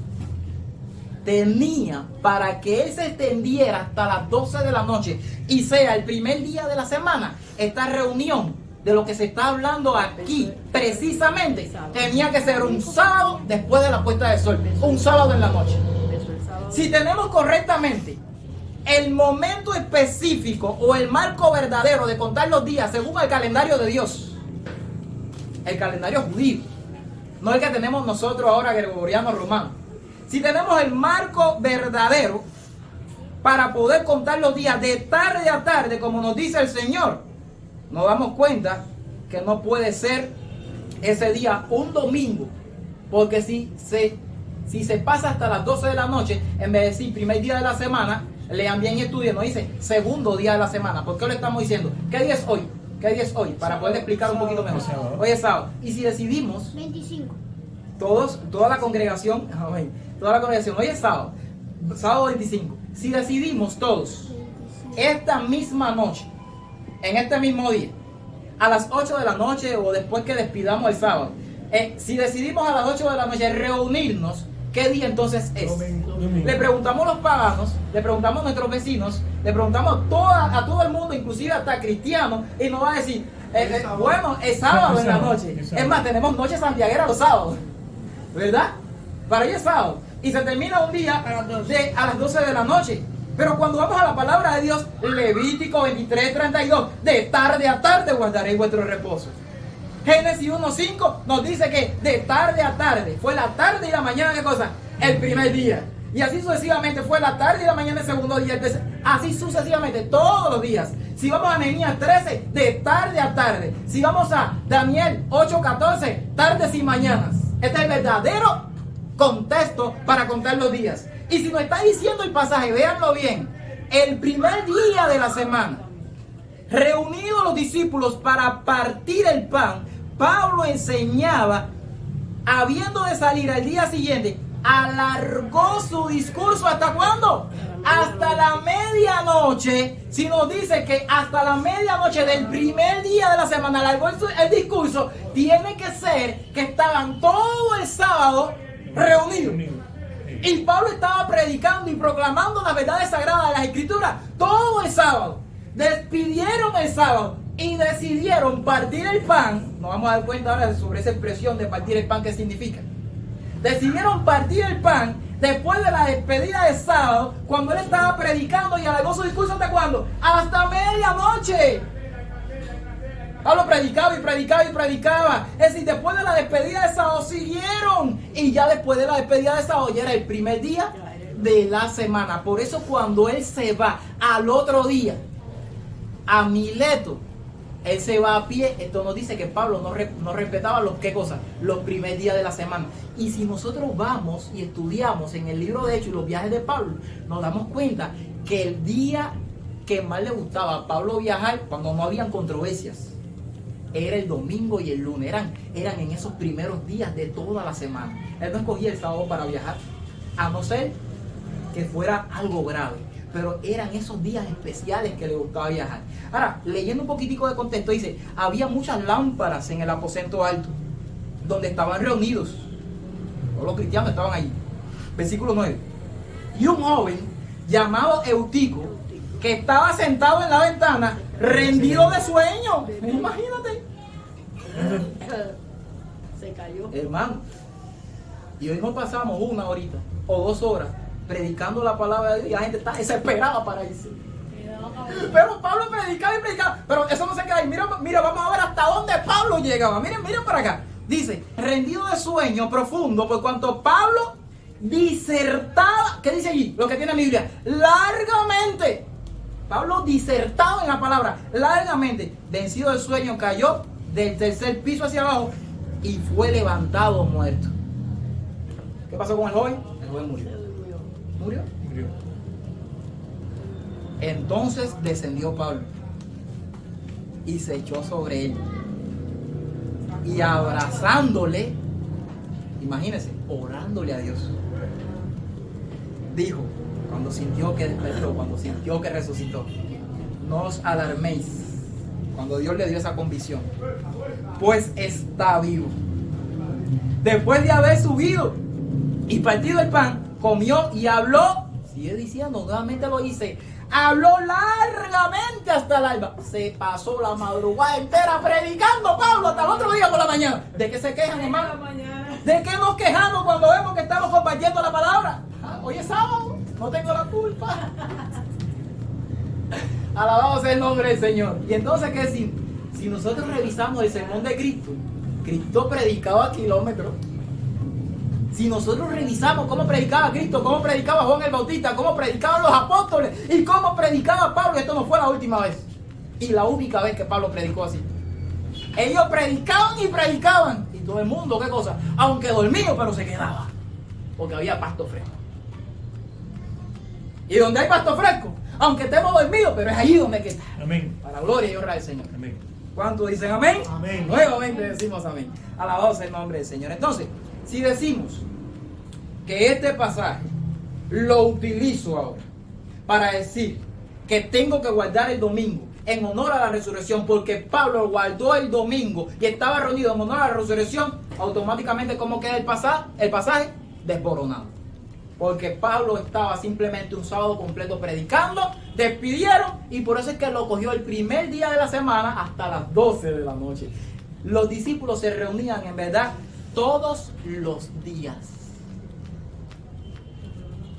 tenía, para que él se extendiera hasta las 12 de la noche y sea el primer día de la semana, esta reunión de lo que se está hablando aquí, precisamente, tenía que ser un sábado después de la puesta del sol, un sábado en la noche. Si tenemos correctamente el momento específico o el marco verdadero de contar los días según el calendario de Dios, el calendario judío, no el que tenemos nosotros ahora, gregoriano romano. Si tenemos el marco verdadero para poder contar los días de tarde a tarde, como nos dice el Señor, nos damos cuenta que no puede ser ese día un domingo, porque si se pasa hasta las 12 de la noche, en vez de decir primer día de la semana, lean bien y estudien, no dice segundo día de la semana. ¿Por qué lo estamos diciendo? ¿Qué día es hoy? ¿Qué día es hoy? Para poder explicar un poquito mejor. Hoy es sábado. Y si decidimos 25. toda la congregación, hoy es sábado, sábado 25. Si decidimos todos esta misma noche, en este mismo día, a las 8 de la noche o después que despidamos el sábado, si decidimos a las 8 de la noche reunirnos, ¿qué día entonces es? Domingo. Le preguntamos a los paganos, le preguntamos a nuestros vecinos, le preguntamos a todo el mundo, inclusive hasta cristianos, y nos va a decir, bueno, es sábado en la noche. Es más, tenemos noche santiaguera los sábados, ¿verdad? Para ellos es sábado. Y se termina un día a las 12 de la noche. Pero cuando vamos a la palabra de Dios, Levítico 23:32, de tarde a tarde guardaréis vuestro reposo. Génesis 1:5 nos dice que de tarde a tarde, fue la tarde y la mañana, ¿qué cosa? El primer día. Y así sucesivamente, fue la tarde y la mañana el segundo día. Así sucesivamente, todos los días. Si vamos a Nehemías 13, de tarde a tarde. Si vamos a Daniel 8:14, tardes y mañanas. Este es el verdadero contexto para contar los días. Y si nos está diciendo el pasaje, véanlo bien, el primer día de la semana, reunidos los discípulos para partir el pan, Pablo enseñaba, habiendo de salir al día siguiente, alargó su discurso. ¿Hasta cuándo? Hasta la medianoche. Si nos dice que hasta la medianoche del primer día de la semana alargó el discurso, tiene que ser que estaban todo el sábado reunidos. Y Pablo estaba predicando y proclamando las verdades sagradas de las Escrituras todo el sábado. Despidieron el sábado y decidieron partir el pan. Nos vamos a dar cuenta ahora sobre esa expresión de partir el pan, ¿qué significa? Decidieron partir el pan después de la despedida de sábado, cuando él estaba predicando y alargó su discurso. ¿Hasta cuándo? Hasta medianoche. Pablo predicaba y predicaba y predicaba. Es decir, después de la despedida de sábado siguieron. Y ya después de la despedida de sábado ya era el primer día de la semana. Por eso cuando él se va al otro día a Mileto, él se va a pie. Esto nos dice que Pablo no respetaba ¿qué cosa? Los primeros días de la semana. Y si nosotros vamos y estudiamos en el libro de Hechos y los viajes de Pablo, nos damos cuenta que el día que más le gustaba a Pablo viajar, cuando no habían controversias, era el domingo y el lunes. Eran en esos primeros días de toda la semana. Él no escogía el sábado para viajar, a no ser que fuera algo grave. Pero eran esos días especiales que le gustaba viajar. Ahora, leyendo un poquitico de contexto, dice, había muchas lámparas en el aposento alto, donde estaban reunidos. Todos los cristianos estaban allí. Versículo 9. Y un joven llamado Eutico, que estaba sentado en la ventana, rendido de sueño. Imagínate. Se cayó. Hermano, y hoy nos pasamos 1 horita o 2 horas predicando la palabra de Dios y la gente está desesperada para irse. Pero Pablo predicaba y predicaba. Pero eso no se queda ahí. Mira, vamos a ver hasta dónde Pablo llegaba. Miren para acá. Dice, rendido de sueño profundo, por cuanto Pablo disertaba. ¿Qué dice allí? Lo que tiene la Biblia. Largamente. Pablo disertaba en la palabra. Largamente. Vencido del sueño, cayó del tercer piso hacia abajo y fue levantado muerto. ¿Qué pasó con el joven? El joven murió. ¿Murió? Murió. Entonces descendió Pablo y se echó sobre él y abrazándole, imagínense, orándole a Dios, dijo, cuando sintió que despertó, cuando sintió que resucitó, no os alarméis, cuando Dios le dio esa convicción, pues está vivo. Después de haber subido y partido el pan, comió y habló, sigue diciendo, nuevamente lo dice, habló largamente hasta el alba. Se pasó la madrugada entera predicando Pablo hasta el otro día por la mañana. ¿De qué se quejan, hermano? ¿De qué nos quejamos cuando vemos que estamos compartiendo la palabra? Hoy es sábado, no tengo la culpa. Alabado sea el nombre del Señor. Y entonces, ¿qué decir? Si nosotros revisamos el sermón de Cristo, Cristo predicaba a kilómetros. Si nosotros revisamos cómo predicaba Cristo, cómo predicaba Juan el Bautista, cómo predicaban los apóstoles y cómo predicaba Pablo, esto no fue la última vez y la única vez que Pablo predicó así. Ellos predicaban y predicaban y todo el mundo, ¿qué cosa? Aunque dormido, pero se quedaba porque había pasto fresco. Y donde hay pasto fresco, aunque estemos dormidos, pero es allí donde hay que estar. Amén. Para la gloria y honra del Señor. Amén. ¿Cuántos dicen amén? Amén. Nuevamente decimos amén. Alabado sea el nombre del Señor. Entonces, si decimos que este pasaje lo utilizo ahora para decir que tengo que guardar el domingo en honor a la resurrección, porque Pablo guardó el domingo y estaba reunido en honor a la resurrección, automáticamente ¿cómo queda el pasaje? Desboronado. Porque Pablo estaba simplemente un sábado completo predicando, despidieron y por eso es que lo cogió el primer día de la semana hasta las 12 de la noche. Los discípulos se reunían en verdad todos los días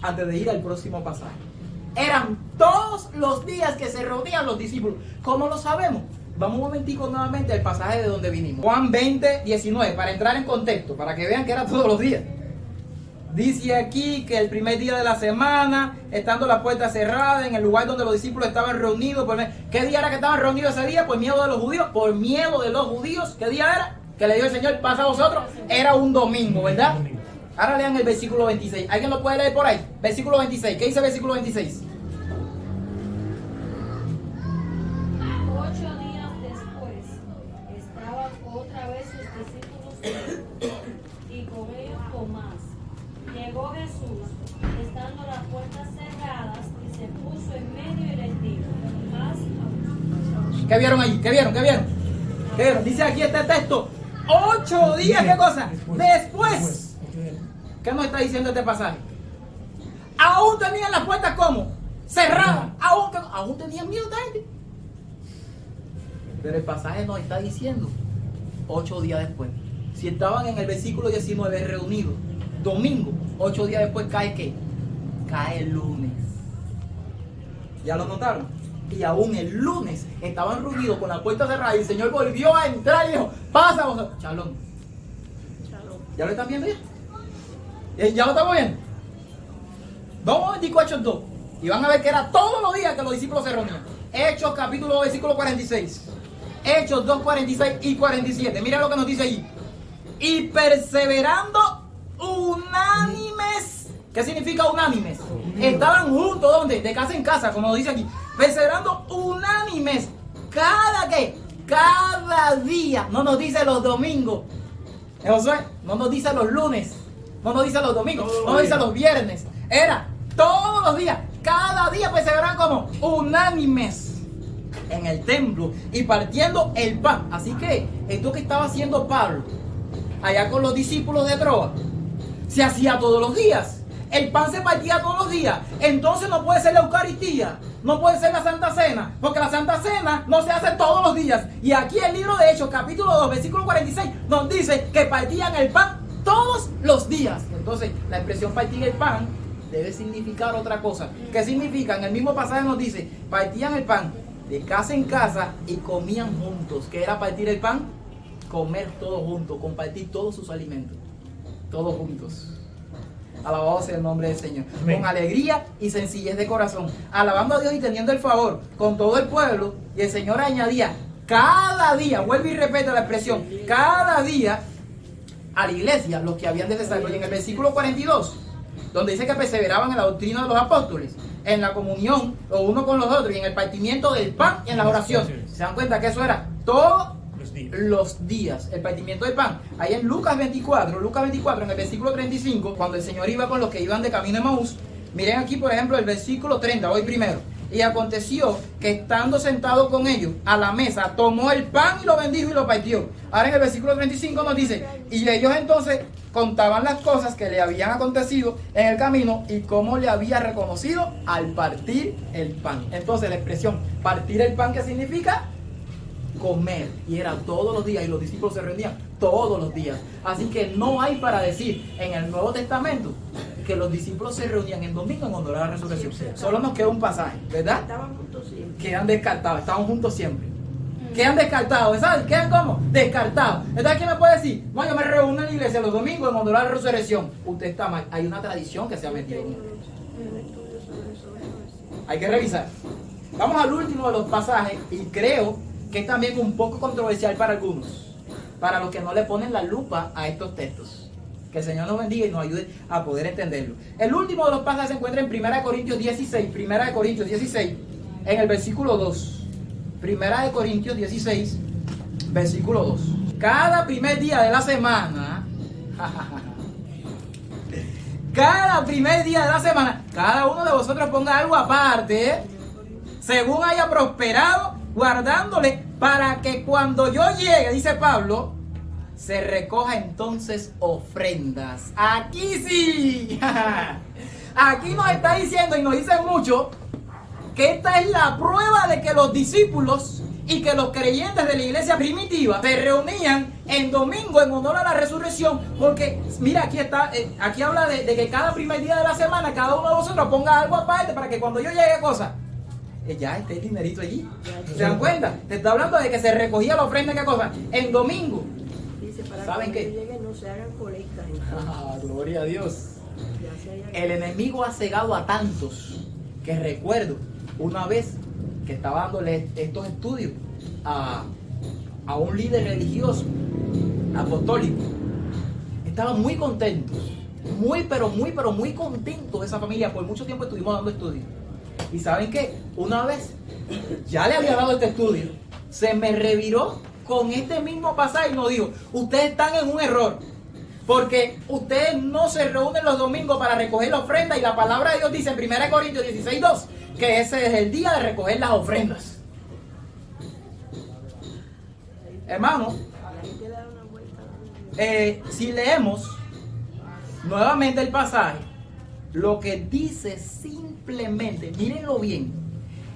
antes de ir al próximo pasaje. Eran todos los días que se reunían los discípulos. ¿Cómo lo sabemos? Vamos un momentico nuevamente al pasaje de donde vinimos. Juan 20, 19, para entrar en contexto, para que vean que era todos los días. Dice aquí que el primer día de la semana, estando la puerta cerrada, en el lugar donde los discípulos estaban reunidos. ¿Qué día era que estaban reunidos ese día? Por miedo de los judíos. Por miedo de los judíos. ¿Qué día era? Que le dio el Señor, pasa a vosotros. Era un domingo, ¿verdad? Ahora lean el versículo 26. ¿Alguien lo puede leer por ahí? Versículo 26. ¿Qué dice el versículo 26? 8 días después, estaban otra vez sus discípulos y con ellos Tomás. Llegó Jesús, estando las puertas cerradas, y se puso en medio y les dijo: paz. ¿Qué vieron allí? ¿Qué vieron? ¿Qué vieron? ¿Qué vieron? Dice aquí este texto: 8 días, ¿qué cosa? Después. ¿Qué nos está diciendo este pasaje? Aún tenían las puertas como cerradas. Aún tenían miedo tarde. Pero el pasaje nos está diciendo 8 días después. Si estaban en el versículo 19 reunidos, domingo, 8 días después cae ¿qué? Cae el lunes. ¿Ya lo notaron? Y aún el lunes estaban reunidos con la puerta cerrada y el Señor volvió a entrar y dijo: pasa vosotros. Shalom. ¿Ya lo están viendo ya? ¿Ya lo estamos viendo? Vamos a momentico a Hechos 2 y van a ver que era todos los días que los discípulos se reunían. Hechos capítulo 2 versículo 46. Hechos 2, 46 y 47. Mira lo que nos dice allí. Y perseverando unánimes. ¿Qué significa unánimes? Estaban juntos, ¿dónde? De casa en casa, como dice aquí. Perseverando unánimes. ¿Cada qué? Cada día. No nos dice los domingos. Josué, no nos dice los lunes. No nos dice los domingos. No nos dice los viernes. Era todos los días. Cada día perseveraban como unánimes en el templo y partiendo el pan. Así que esto que estaba haciendo Pablo allá con los discípulos de Troas se hacía todos los días. El pan se partía todos los días. Entonces no puede ser la Eucaristía, no puede ser la Santa Cena, porque la Santa Cena no se hace todos los días. Y aquí el libro de Hechos capítulo 2 versículo 46 nos dice que partían el pan todos los días. Entonces la expresión partir el pan debe significar otra cosa. ¿Qué significa? En el mismo pasaje nos dice: partían el pan de casa en casa y comían juntos. ¿Qué era partir el pan? Comer todos juntos, compartir todos sus alimentos, todos juntos. Alabado sea el nombre del Señor. Amén. Con alegría y sencillez de corazón, alabando a Dios y teniendo el favor con todo el pueblo. Y el Señor añadía cada día, vuelve y repite la expresión, cada día a la iglesia los que habían de desarrollo. Y en el versículo 42, donde dice que perseveraban en la doctrina de los apóstoles, en la comunión los unos con los otros y en el partimiento del pan y en las oraciones. ¿Se dan cuenta que eso era todos los días? El partimiento del pan. Ahí en Lucas 24, en el versículo 35, cuando el Señor iba con los que iban de camino a Emaús, miren aquí por ejemplo el versículo 30, hoy primero. Y aconteció que estando sentado con ellos a la mesa, tomó el pan y lo bendijo y lo partió. Ahora en el versículo 35 nos dice: y ellos entonces contaban las cosas que le habían acontecido en el camino y cómo le había reconocido al partir el pan. Entonces la expresión partir el pan, ¿qué significa? Comer. Y era todos los días, y los discípulos se reunían todos los días. Así que no hay para decir en el Nuevo Testamento que los discípulos se reunían el domingo en honor a la resurrección. Solo nos queda un pasaje, ¿verdad? Estaban juntos siempre. Quedan descartados, estaban juntos siempre. Quedan descartados, ¿sabes? ¿Quedan cómo? Descartados. Entonces, ¿quién me puede decir? No, yo me reúno en la iglesia los domingos en honor a la resurrección. Usted está mal. Hay una tradición que se ha metido. Hay que revisar. Vamos al último de los pasajes, y creo que es también un poco controversial para algunos, para los que no le ponen la lupa a estos textos. Que el Señor nos bendiga y nos ayude a poder entenderlo. El último de los pasajes se encuentra en 1 Corintios 16, en el versículo 2. 1 Corintios 16, versículo 2. Cada primer día de la semana, cada uno de vosotros ponga algo aparte, según haya prosperado, guardándole, para que cuando yo llegue, dice Pablo, se recoja entonces ofrendas. Aquí sí. Aquí nos está diciendo, y nos dicen mucho, que esta es la prueba de que los discípulos y que los creyentes de la iglesia primitiva se reunían en domingo en honor a la resurrección. Porque mira, aquí está, aquí habla de que cada primer día de la semana cada uno de vosotros ponga algo aparte para que cuando yo llegue, cosa, ya esté el dinerito allí. ¿Se dan cuenta? Te está hablando de que se recogía la ofrenda, ¿qué cosa? En domingo. Dice, para ¿Saben que qué? cuando lleguen no se hagan colectas. Gloria a Dios. Ya se hayan- El enemigo ha cegado a tantos que recuerdo una vez que estaba dándole estos estudios a un líder religioso apostólico. Estaban muy contentos, pero muy contentos esa familia. Por mucho tiempo estuvimos dando estudios. Y ¿saben qué? Una vez ya le había dado este estudio, se me reviró con este mismo pasaje y nos dijo: ustedes están en un error, porque ustedes no se reúnen los domingos para recoger la ofrenda, y la palabra de Dios dice en 1 Corintios 16:2 que ese es el día de recoger las ofrendas. Hermano, Ahí te da una vuelta a la vida. si leemos nuevamente el pasaje, lo que dice simplemente, mírenlo bien,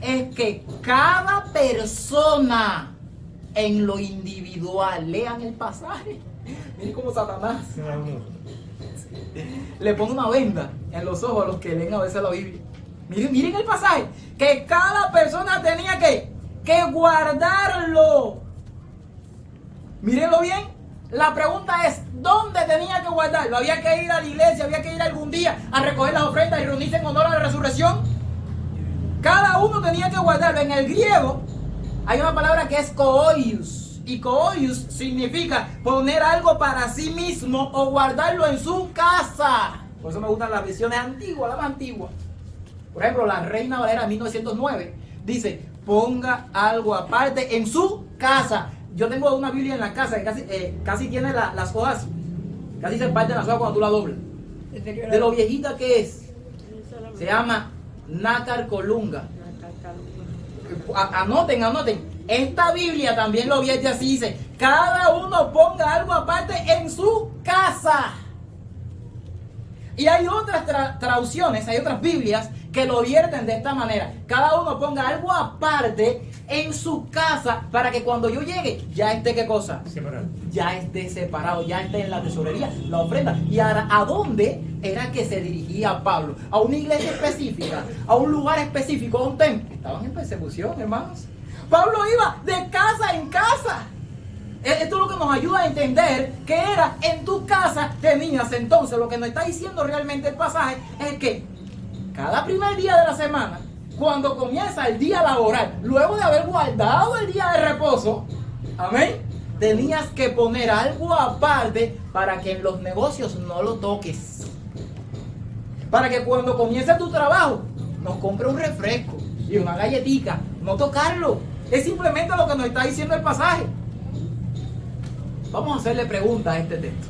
es que cada persona en lo individual, lean el pasaje, miren cómo Satanás le pone una venda en los ojos a los que leen a veces la Biblia. Miren el pasaje, que cada persona tenía que guardarlo. Mírenlo bien. La pregunta es, ¿dónde tenía que guardarlo? ¿Había que ir a la iglesia? ¿Había que ir algún día a recoger las ofrendas y reunirse en honor a la resurrección? Cada uno tenía que guardarlo. En el griego hay una palabra que es koios. Y koios significa poner algo para sí mismo o guardarlo en su casa. Por eso me gustan las versiones antiguas, las más antiguas. Por ejemplo, la Reina Valera 1909 dice: ponga algo aparte en su casa. Yo tengo una Biblia en la casa que casi tiene las hojas, casi se parten las hojas cuando tú la doblas. De lo viejita que es. Se llama Nácar Colunga. Anoten. Esta Biblia también lo vierte así, dice: cada uno ponga algo aparte en su casa. Y hay otras traducciones, hay otras Biblias que lo vierten de esta manera: cada uno ponga algo aparte en su casa para que cuando yo llegue ya esté, ¿qué cosa? Separado. Ya esté separado, ya esté en la tesorería, la ofrenda. ¿Y a dónde era que se dirigía Pablo? ¿A una iglesia específica? ¿A un lugar específico? ¿A un templo? Estaban en persecución, hermanos. Pablo iba de casa en casa. Esto es lo que nos ayuda a entender que era en tu casa tenías. Entonces, lo que nos está diciendo realmente el pasaje es que cada primer día de la semana, cuando comienza el día laboral, luego de haber guardado el día de reposo, amén, tenías que poner algo aparte para que en los negocios no lo toques. Para que cuando comience tu trabajo, nos compre un refresco y una galletica, no tocarlo. Es simplemente lo que nos está diciendo el pasaje. Vamos a hacerle preguntas a este texto,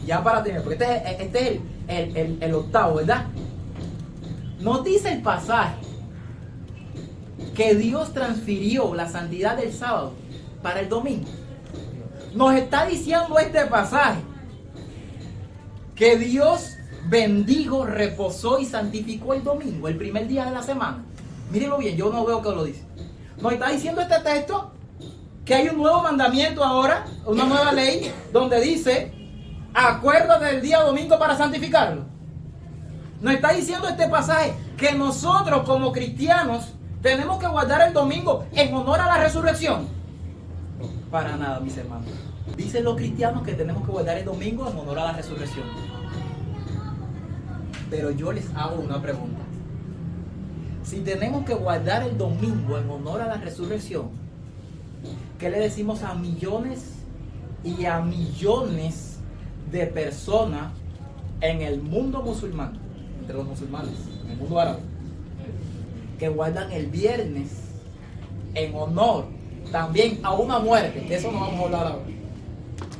ya para terminar, porque este es el octavo, ¿verdad? Nos dice el pasaje que Dios transfirió la santidad del sábado para el domingo. Nos está diciendo este pasaje que Dios bendijo, reposó y santificó el domingo, el primer día de la semana. Mírenlo bien, yo no veo que lo dice. Nos está diciendo este texto que hay un nuevo mandamiento ahora, una nueva ley, donde dice: acuérdate del día domingo para santificarlo. Nos está diciendo este pasaje que nosotros como cristianos tenemos que guardar el domingo en honor a la resurrección. Para nada, mis hermanos. Dicen los cristianos que tenemos que guardar el domingo en honor a la resurrección. Pero yo les hago una pregunta. Si tenemos que guardar el domingo en honor a la resurrección, ¿qué le decimos a millones y a millones de personas en el mundo musulmán, entre los musulmanes, en el mundo árabe, que guardan el viernes en honor también a una muerte? De eso no vamos a hablar ahora.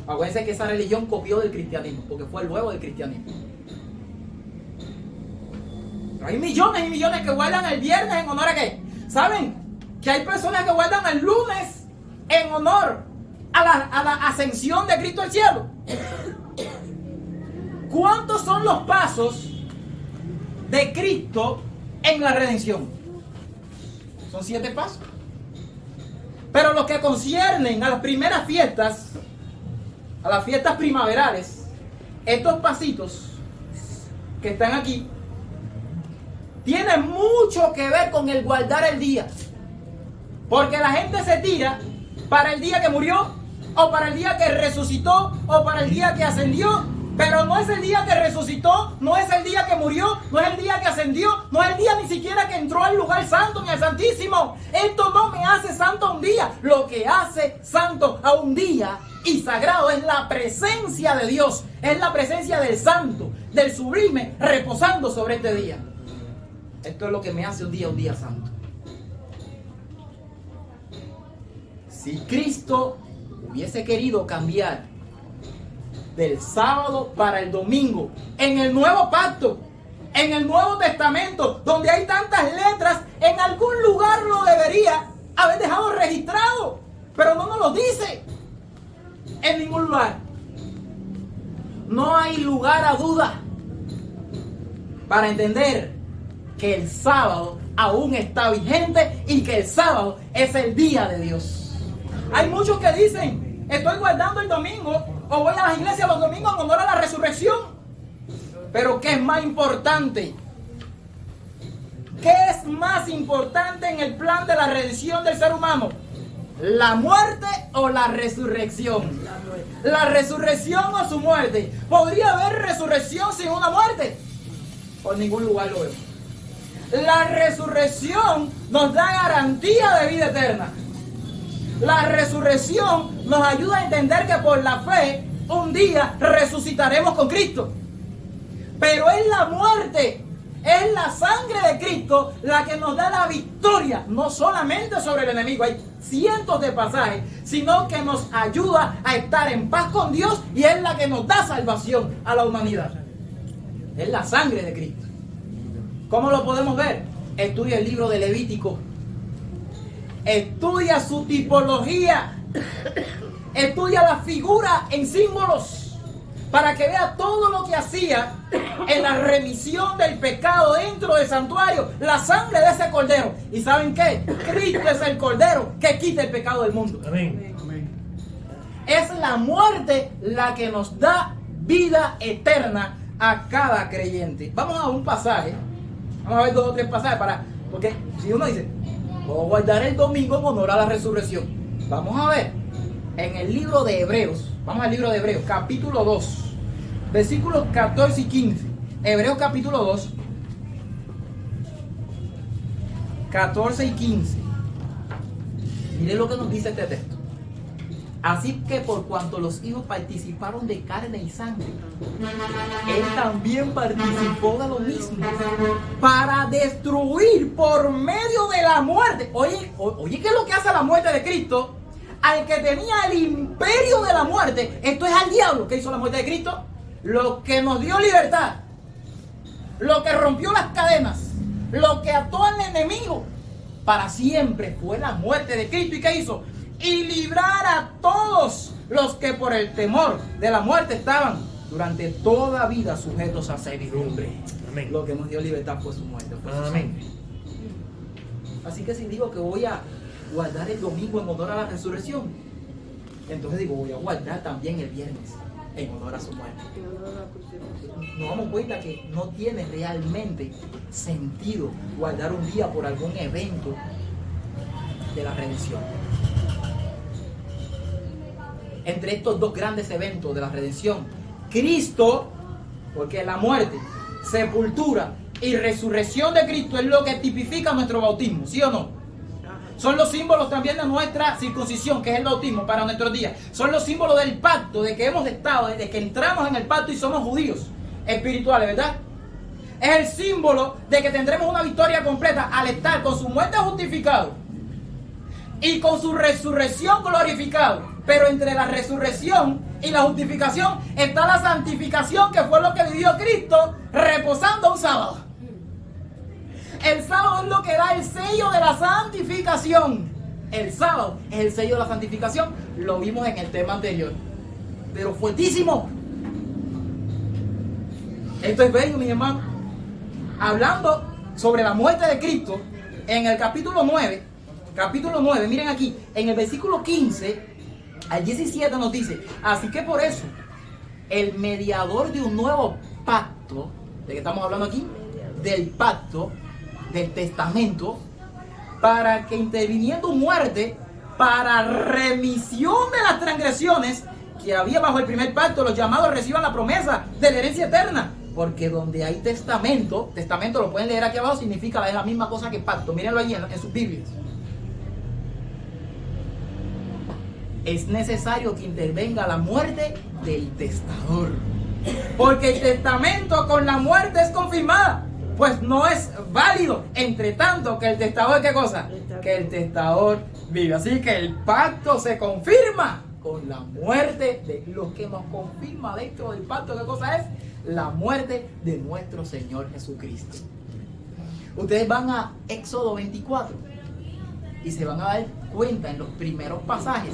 Acuérdense que esa religión copió del cristianismo, porque fue luego del cristianismo. Pero hay millones y millones que guardan el viernes en honor a ¿qué? ¿Saben? Que hay personas que guardan el lunes en honor a la ascensión de Cristo al cielo. ¿Cuántos son los pasos de Cristo en la redención? Son 7 pasos. Pero los que conciernen a las primeras fiestas, a las fiestas primaverales, estos pasitos que están aquí, tiene mucho que ver con el guardar el día. Porque la gente se tira para el día que murió, o para el día que resucitó, o para el día que ascendió. Pero no es el día que resucitó, no es el día que murió, no es el día que ascendió, no es el día ni siquiera que entró al lugar santo ni al santísimo. Esto no me hace santo a un día. Lo que hace santo a un día y sagrado es la presencia de Dios, es la presencia del santo, del sublime, reposando sobre este día. Esto es lo que me hace un día santo. Si Cristo hubiese querido cambiar del sábado para el domingo, en el nuevo pacto, en el Nuevo Testamento, donde hay tantas letras, en algún lugar lo debería haber dejado registrado, pero no nos lo dice en ningún lugar. No hay lugar a duda para entender que el sábado aún está vigente y que el sábado es el día de Dios. Hay muchos que dicen: estoy guardando el domingo, o voy a las iglesias los domingos en honor a la resurrección. Pero ¿qué es más importante? ¿Qué es más importante en el plan de la redención del ser humano? ¿La muerte o la resurrección? La resurrección o su muerte. ¿Podría haber resurrección sin una muerte? Por ningún lugar lo vemos. La resurrección nos da garantía de vida eterna. La resurrección nos ayuda a entender que por la fe un día resucitaremos con Cristo. Pero es la muerte, es la sangre de Cristo la que nos da la victoria, no solamente sobre el enemigo, hay cientos de pasajes, sino que nos ayuda a estar en paz con Dios, y es la que nos da salvación a la humanidad. Es la sangre de Cristo. ¿Cómo lo podemos ver? Estudia el libro de Levítico. Estudia su tipología. Estudia la figura en símbolos, para que vea todo lo que hacía en la remisión del pecado dentro del santuario, la sangre de ese cordero. ¿Y saben qué? Cristo es el cordero que quita el pecado del mundo. Amén. Es la muerte la que nos da vida eterna a cada creyente. Vamos a un pasaje. Vamos a ver 2 o 3 pasajes porque si uno dice: voy a guardar el domingo en honor a la resurrección. Vamos a ver en el libro de Hebreos. Vamos al libro de Hebreos, capítulo 2, versículos 14 y 15. Hebreos capítulo 2, 14 y 15. Miren lo que nos dice este texto. Así que por cuanto los hijos participaron de carne y sangre, Él también participó de lo mismo, para destruir por medio de la muerte. Oye, ¿qué es lo que hace la muerte de Cristo? Al que tenía el imperio de la muerte, esto es al diablo. ¿Qué hizo la muerte de Cristo? Lo que nos dio libertad, lo que rompió las cadenas, lo que ató al enemigo para siempre, fue la muerte de Cristo. ¿Y qué hizo? Y librar a todos los que por el temor de la muerte estaban durante toda vida sujetos a servidumbre. Amén. Lo que nos dio libertad fue su muerte, fue su Amén. sangre. Así que si digo que voy a guardar el domingo en honor a la resurrección, entonces digo, voy a guardar también el viernes en honor a su muerte. Nos damos cuenta que no tiene realmente sentido guardar un día por algún evento de la redención. Entre estos 2 grandes eventos de la redención, Cristo, porque la muerte, sepultura y resurrección de Cristo es lo que tipifica nuestro bautismo, ¿sí o no? Son los símbolos también de nuestra circuncisión, que es el bautismo para nuestros días. Son los símbolos del pacto, de que hemos estado, desde que entramos en el pacto y somos judíos espirituales, ¿verdad? Es el símbolo de que tendremos una victoria completa al estar con su muerte justificado y con su resurrección glorificado. Pero entre la resurrección y la justificación está la santificación, que fue lo que vivió Cristo reposando un sábado. El sábado es lo que da el sello de la santificación. El sábado es el sello de la santificación. Lo vimos en el tema anterior, pero fuertísimo. Esto es bello, mis hermanos. Hablando sobre la muerte de Cristo, en el capítulo 9, miren aquí, en el versículo 15 al 17 nos dice: así que por eso, el mediador de un nuevo pacto, ¿de qué estamos hablando aquí? Del pacto, del testamento, para que interviniendo muerte, para remisión de las transgresiones que había bajo el primer pacto, los llamados reciban la promesa de la herencia eterna. Porque donde hay testamento, testamento lo pueden leer aquí abajo, significa es la misma cosa que pacto. Mírenlo allí en sus Biblias. Es necesario que intervenga la muerte del testador. Porque el testamento con la muerte es confirmada, pues no es válido, entre tanto que el testador, ¿qué cosa? Que el testador vive. Así que el pacto se confirma con la muerte de lo que nos confirma dentro del pacto. ¿Qué cosa es? La muerte de nuestro Señor Jesucristo. Ustedes van a Éxodo 24 y se van a dar cuenta en los primeros pasajes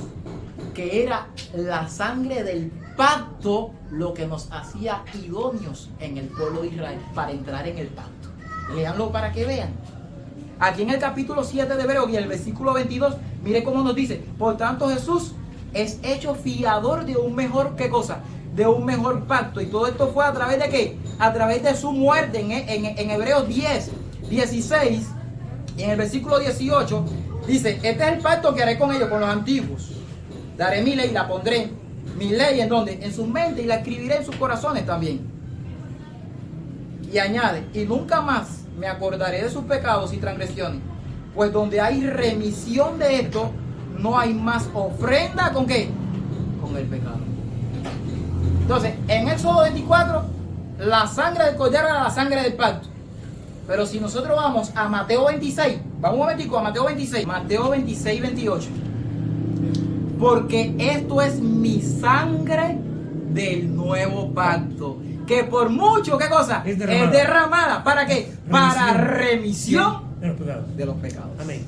que era la sangre del pacto lo que nos hacía idóneos en el pueblo de Israel para entrar en el pacto. Léanlo para que vean. Aquí en el capítulo 7 de Hebreos y el versículo 22, mire cómo nos dice: por tanto Jesús es hecho fiador de un mejor, ¿qué cosa? De un mejor pacto. Y todo esto fue a través de ¿qué? A través de su muerte. En Hebreos 10, 16 y en el versículo 18 dice: este es el pacto que haré con ellos, con los antiguos. Daré mi ley, la pondré, mi ley en donde, en sus mentes, y la escribiré en sus corazones también. Y añade: y nunca más me acordaré de sus pecados y transgresiones, pues donde hay remisión de esto, no hay más ofrenda. ¿Con qué? Con el pecado. Entonces, en Éxodo 24, la sangre del cordero era la sangre del pacto. Pero si nosotros vamos a Mateo 26, vamos un momentico a Mateo 26, 28. Porque esto es mi sangre del nuevo pacto, que por mucho, ¿qué cosa? Es derramada. ¿Para qué? Para remisión de los pecados. Amén.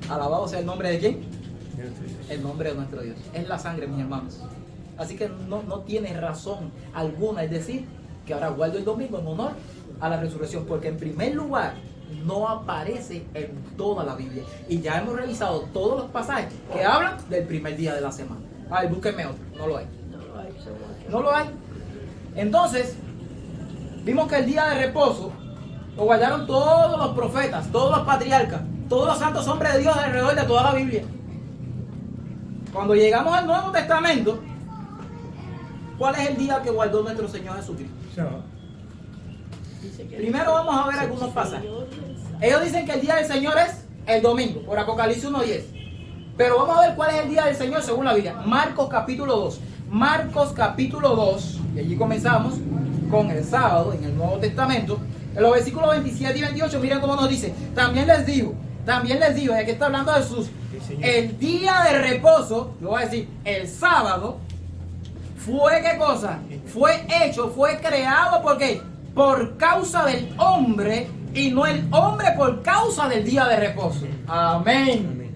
Alabado sea el nombre de quién? El nombre de nuestro Dios. Es la sangre, mis hermanos. Así que no tiene razón alguna, es decir, que ahora guardo el domingo en honor a la resurrección, porque en primer lugar no aparece en toda la Biblia. Y ya hemos revisado todos los pasajes que hablan del primer día de la semana. A ver, búsquenme otro. No lo hay. No lo hay. Entonces, vimos que el día de reposo lo guardaron todos los profetas, todos los patriarcas, todos los santos hombres de Dios alrededor de toda la Biblia. Cuando llegamos al Nuevo Testamento, ¿cuál es el día que guardó nuestro Señor Jesucristo? Primero vamos a ver algunos pasajes. Ellos dicen que el día del Señor es el domingo, por Apocalipsis 1:10. Pero vamos a ver cuál es el día del Señor según la Biblia. Marcos capítulo 2. Marcos capítulo 2. Y allí comenzamos con el sábado en el Nuevo Testamento. En los versículos 27 y 28, miren cómo nos dice: también les digo, y aquí está hablando Jesús, el día de reposo, lo voy a decir, el sábado, fue ¿qué cosa? Fue hecho, fue creado, ¿por qué? Por causa del hombre, y no el hombre por causa del día de reposo. Amén.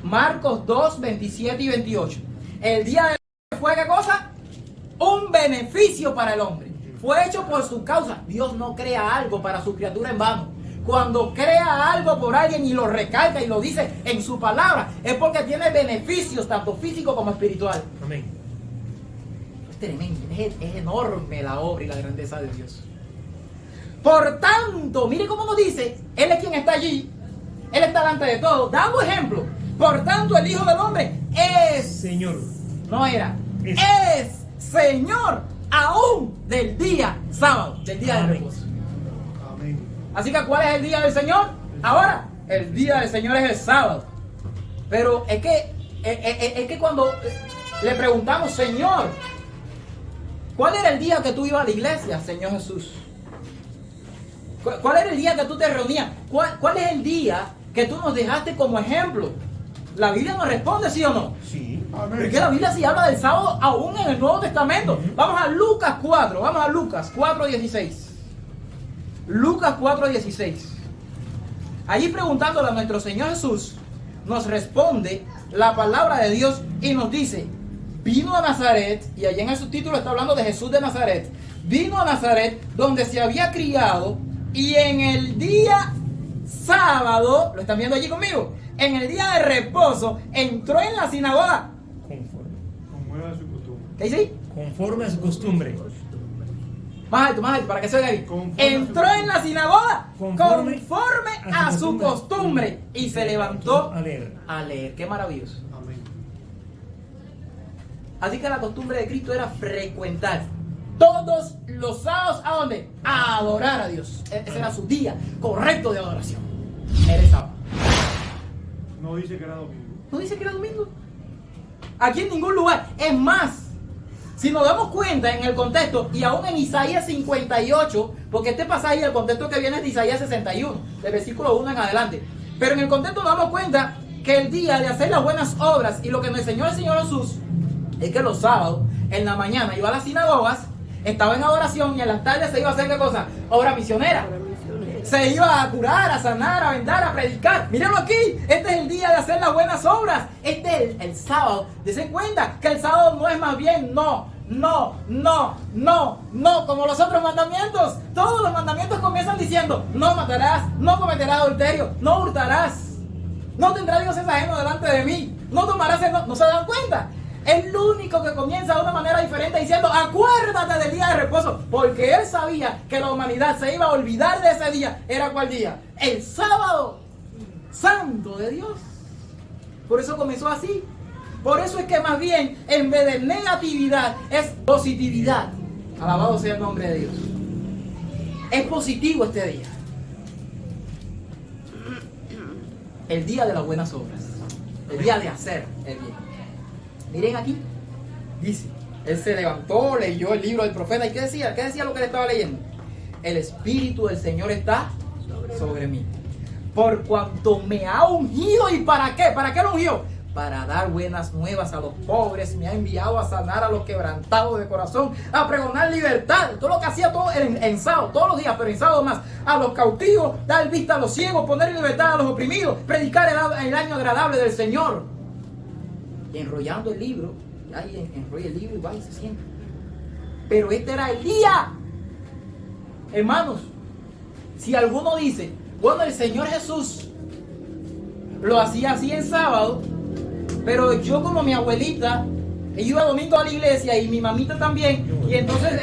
Marcos 2, 27 y 28. El día de reposo fue ¿qué cosa? Un beneficio para el hombre. Fue hecho por su causa. Dios no crea algo para su criatura en vano. Cuando crea algo por alguien y lo recalca y lo dice en su palabra, es porque tiene beneficios tanto físicos como espirituales. Amén. Es tremendo, es enorme la obra y la grandeza de Dios. Por tanto, mire cómo nos dice, Él es quien está allí, Él está delante de todo, dando ejemplo. Por tanto, el Hijo del Hombre es Señor. No era, es Señor aún del día sábado, del día de reposo. Amén. Así que ¿cuál es el día del Señor? Ahora, el día del Señor es el sábado. Pero es que cuando le preguntamos: Señor, ¿cuál era el día que tú ibas a la iglesia, Señor Jesús? ¿Cuál era el día que tú te reunías? ¿Cuál es el día que tú nos dejaste como ejemplo? La Biblia nos responde, ¿sí o no? Sí. Porque la Biblia sí habla del sábado aún en el Nuevo Testamento. Vamos a Lucas 4, vamos a Lucas 4:16. Lucas 4:16. Allí preguntándole a nuestro Señor Jesús, nos responde la palabra de Dios y nos dice: vino a Nazaret, y allí en el subtítulo está hablando de Jesús de Nazaret. Vino a Nazaret, donde se había criado, y en el día sábado, ¿lo están viendo allí conmigo? En el día de reposo, entró en la sinagoga. Conforme a su costumbre. ¿Qué dice ahí? Conforme a su costumbre. Más alto, para que se oiga bien. Conforme Entró a su en la sinagoga conforme conforme a su costumbre y se levantó a leer. a leer. Qué maravilloso. Amén. Así que la costumbre de Cristo era frecuentar todos los sábados, ¿a dónde? A adorar a Dios. Ese era su día correcto de adoración. Era el sábado. No dice que era domingo. No dice que era domingo. Aquí en ningún lugar. Es más, si nos damos cuenta en el contexto, y aún en Isaías 58, porque este pasaje, el contexto que viene es de Isaías 61, del versículo 1 en adelante. Pero en el contexto nos damos cuenta que el día de hacer las buenas obras, y lo que nos enseñó el Señor Jesús, es que los sábados, en la mañana, iba a las sinagogas, estaba en adoración, y en las tardes se iba a hacer ¿qué cosa? Obra misionera. Para misioneros. Se iba a curar, a sanar, a vendar, a predicar. Mírenlo aquí. Este es el día de hacer las buenas obras. Este es el sábado. Desen cuenta que el sábado no es más bien no, como los otros mandamientos. Todos los mandamientos comienzan diciendo: no matarás, no cometerás adulterio, no hurtarás, no tendrás dioses ajenos delante de mí, no tomarás no se dan cuenta. Es el único que comienza de una manera diferente diciendo: acuérdate del día de reposo, porque él sabía que la humanidad se iba a olvidar de ese día. ¿Era cuál día? El sábado santo de Dios. Por eso comenzó así. Por eso es que más bien, en vez de negatividad, es positividad. Alabado sea el nombre de Dios. Es positivo este día. El día de las buenas obras. El día de hacer el bien. Miren aquí, dice, él se levantó, leyó el libro del profeta. ¿Y qué decía? ¿Qué decía lo que le estaba leyendo? El Espíritu del Señor está sobre mí, por cuanto me ha ungido. ¿Y para qué? ¿Para qué lo ungió? Para dar buenas nuevas a los pobres. Me ha enviado a sanar a los quebrantados de corazón, a pregonar libertad. Todo lo que hacía todo en sábado, todos los días, pero en sábado más. A los cautivos, dar vista a los ciegos, poner en libertad a los oprimidos, predicar el año agradable del Señor. Y enrollando el libro, ahí enrolla el libro y va y se sienta. Pero este era el día. Hermanos, si alguno dice: bueno, el Señor Jesús lo hacía así en sábado, pero yo, como mi abuelita, ella iba domingo a la iglesia y mi mamita también, y entonces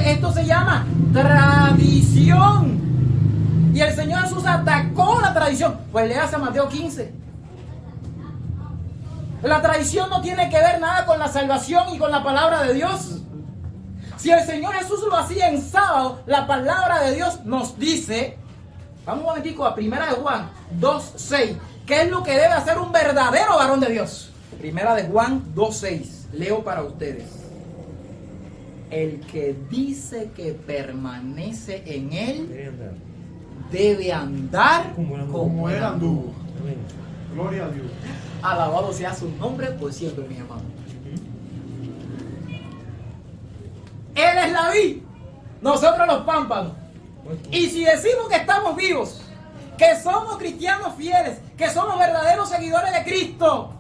esto se llama tradición. Y el Señor Jesús atacó la tradición. Pues léase Mateo 15. La tradición no tiene que ver nada con la salvación y con la palabra de Dios. Si el Señor Jesús lo hacía en sábado, la palabra de Dios nos dice, vamos un momentico a 1 de Juan 2:6, ¿qué es lo que debe hacer un verdadero varón de Dios? 1 de Juan 2:6, leo para ustedes. El que dice que permanece en él debe andar como él anduvo. Gloria a Dios. Alabado sea su nombre por siempre, mi hermano. Él es la vid, nosotros los pámpanos. Y si decimos que estamos vivos, que somos cristianos fieles, que somos verdaderos seguidores de Cristo,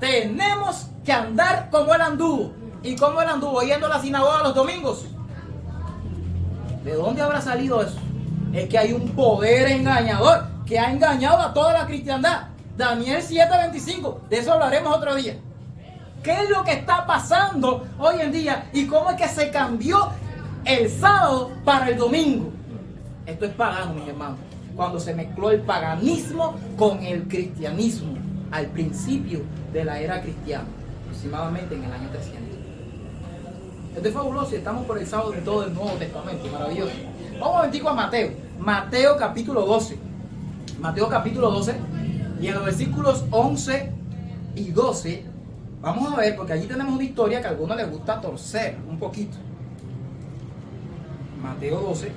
tenemos que andar como él anduvo. ¿Y cómo él anduvo? Yendo a la sinagoga los domingos. ¿De dónde habrá salido eso? Es que hay un poder engañador que ha engañado a toda la cristiandad. Daniel 7:25, de eso hablaremos otro día. ¿Qué es lo que está pasando hoy en día? ¿Y cómo es que se cambió el sábado para el domingo? Esto es pagano, mis hermanos. Cuando se mezcló el paganismo con el cristianismo, al principio de la era cristiana, aproximadamente en el año 300. Esto es fabuloso y estamos por el sábado de todo el Nuevo Testamento, maravilloso. Vamos un momentico a Mateo. Mateo capítulo 12. Mateo capítulo 12. Y en los versículos 11 y 12, vamos a ver, porque allí tenemos una historia que a algunos les gusta torcer un poquito. Mateo 12.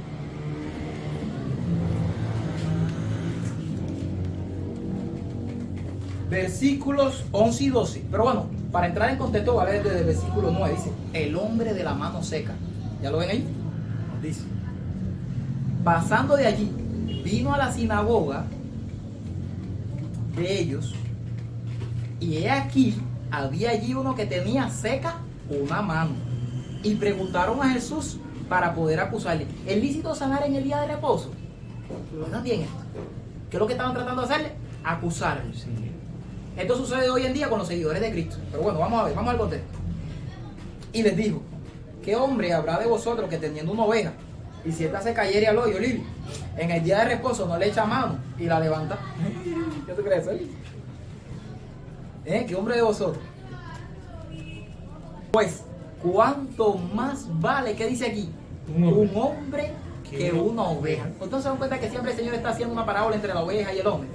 Versículos 11 y 12. Pero bueno, para entrar en contexto, voy a leer desde el versículo 9. Dice: el hombre de la mano seca. ¿Ya lo ven ahí? Dice: pasando de allí, vino a la sinagoga de ellos, y he aquí, había allí uno que tenía seca una mano, y preguntaron a Jesús para poder acusarle: ¿es lícito sanar en el día de reposo? Oigan bien esto. ¿Qué es lo que estaban tratando de hacerle? Acusarle. Esto sucede hoy en día con los seguidores de Cristo. Pero bueno, vamos a ver, vamos al contexto. Y les dijo: ¿qué hombre habrá de vosotros que teniendo una oveja, y si esta se cayere al hoyo, Lili, en el día de reposo no le echa mano y la levanta? ¿Qué tú crees, Lili? ¿Qué hombre de vosotros? Pues, ¿cuánto más vale, qué dice aquí? Un hombre que una oveja. Entonces se dan cuenta que siempre el Señor está haciendo una parábola entre la oveja y el hombre.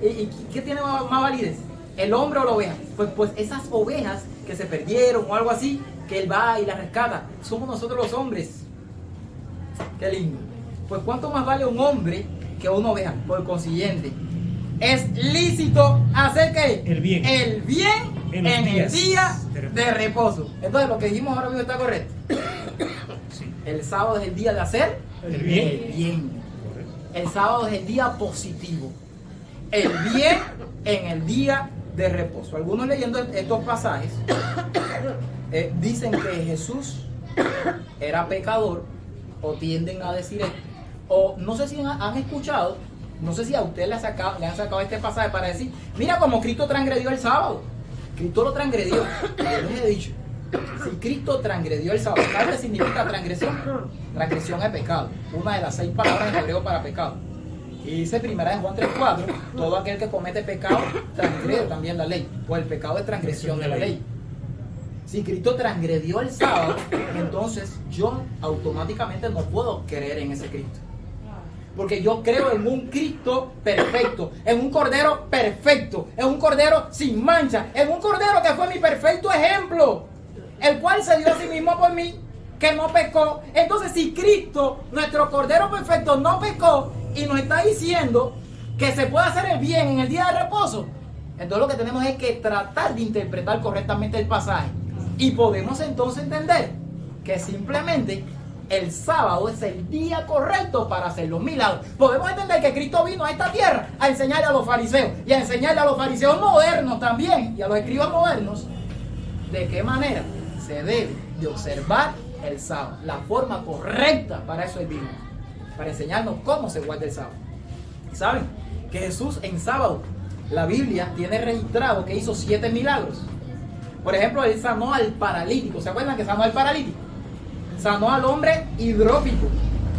¿Y qué tiene más validez? ¿El hombre o la oveja? Pues esas ovejas que se perdieron o algo así, que Él va y las rescata, somos nosotros los hombres. Qué lindo. Pues ¿cuánto más vale un hombre que una oveja? Por consiguiente, es lícito hacer ¿qué? El bien. El bien en el día de reposo. Entonces lo que dijimos ahora mismo está correcto. Sí. El sábado es el día de hacer El bien. el bien. Correcto. El sábado es el día positivo. El bien en el día de reposo. Algunos leyendo estos pasajes dicen que Jesús era pecador, o tienden a decir esto. O no sé si han escuchado, no sé si a usted le han sacado este pasaje para decir, mira como Cristo transgredió el sábado. Cristo lo transgredió. Yo les he dicho, si Cristo transgredió el sábado, ¿qué significa transgresión? Transgresión es pecado. Una de las 6 palabras en hebreo para pecado. Y dice primera de Juan 3:4, todo aquel que comete pecado transgrede también la ley. Pues el pecado es transgresión de la ley. Si Cristo transgredió el sábado, entonces yo automáticamente no puedo creer en ese Cristo. Porque yo creo en un Cristo perfecto, en un Cordero perfecto, en un Cordero sin mancha, en un Cordero que fue mi perfecto ejemplo, el cual se dio a sí mismo por mí, que no pecó. Entonces, si Cristo, nuestro Cordero perfecto, no pecó y nos está diciendo que se puede hacer el bien en el día de reposo, entonces lo que tenemos es que tratar de interpretar correctamente el pasaje. Y podemos entonces entender que simplemente el sábado es el día correcto para hacer los milagros. Podemos entender que Cristo vino a esta tierra a enseñarle a los fariseos y a enseñarle a los fariseos modernos también y a los escribas modernos de qué manera se debe de observar el sábado. La forma correcta para eso es vino, para enseñarnos cómo se guarda el sábado. ¿Y saben? Que Jesús en sábado, la Biblia tiene registrado que hizo 7 milagros. Por ejemplo, Él sanó al paralítico. ¿Se acuerdan que sanó al paralítico? Sanó al hombre hidrópico.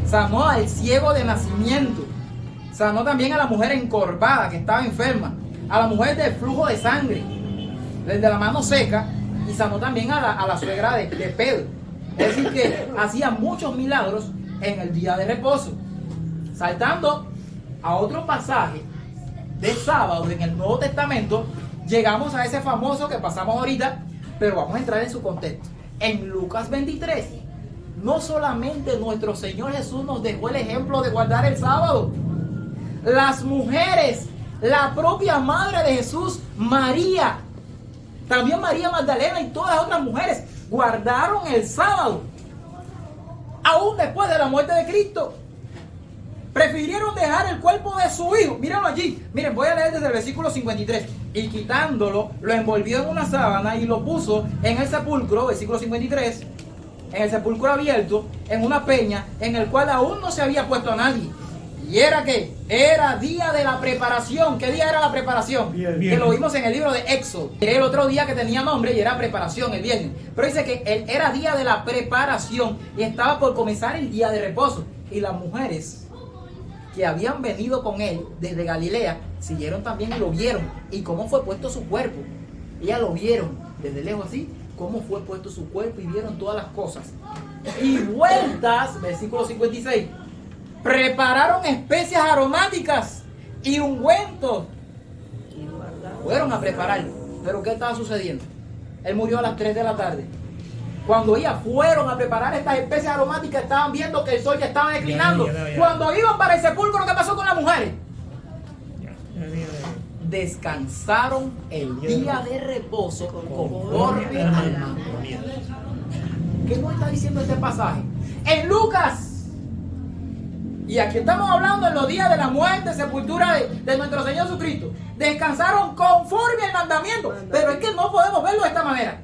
Sanó al ciego de nacimiento. Sanó también a la mujer encorvada que estaba enferma. A la mujer del flujo de sangre, desde la mano seca. Y sanó también a la suegra de Pedro. Es decir que hacía muchos milagros en el día de reposo. Saltando a otro pasaje de sábado en el Nuevo Testamento, llegamos a ese famoso que pasamos ahorita, pero vamos a entrar en su contexto. En Lucas 23, no solamente nuestro Señor Jesús nos dejó el ejemplo de guardar el sábado. Las mujeres, la propia madre de Jesús, María, también María Magdalena y todas las otras mujeres, guardaron el sábado. Aún después de la muerte de Cristo, prefirieron dejar el cuerpo de su hijo. Mírenlo allí. Miren, voy a leer desde el versículo 53. Y quitándolo, lo envolvió en una sábana y lo puso en el sepulcro, versículo 53, en el sepulcro abierto, en una peña, en el cual aún no se había puesto a nadie. ¿Y era qué? Era día de la preparación. ¿Qué día era la preparación? Viernes. Que lo vimos en el libro de Éxodo. Era el otro día que tenía nombre y era preparación, el viernes. Pero dice que era día de la preparación y estaba por comenzar el día de reposo. Y las mujeres que habían venido con él desde Galilea siguieron también y lo vieron. Y cómo fue puesto su cuerpo. Ellas lo vieron desde lejos así, cómo fue puesto su cuerpo y vieron todas las cosas. Y vueltas, versículo 56, prepararon especias aromáticas y ungüentos. Fueron a prepararlo. Pero ¿qué estaba sucediendo? Él murió a las 3 de la tarde. Cuando ellas fueron a preparar estas especias aromáticas, estaban viendo que el sol ya estaba declinando. Ya. Cuando iban para el sepulcro, ¿qué pasó con las mujeres? Descansaron el día de reposo conforme al mandamiento. ¿Qué nos está diciendo este pasaje? En Lucas. Y aquí estamos hablando en los días de la muerte, sepultura de nuestro Señor Jesucristo. Descansaron conforme al mandamiento. Pero es que no podemos verlo de esta manera.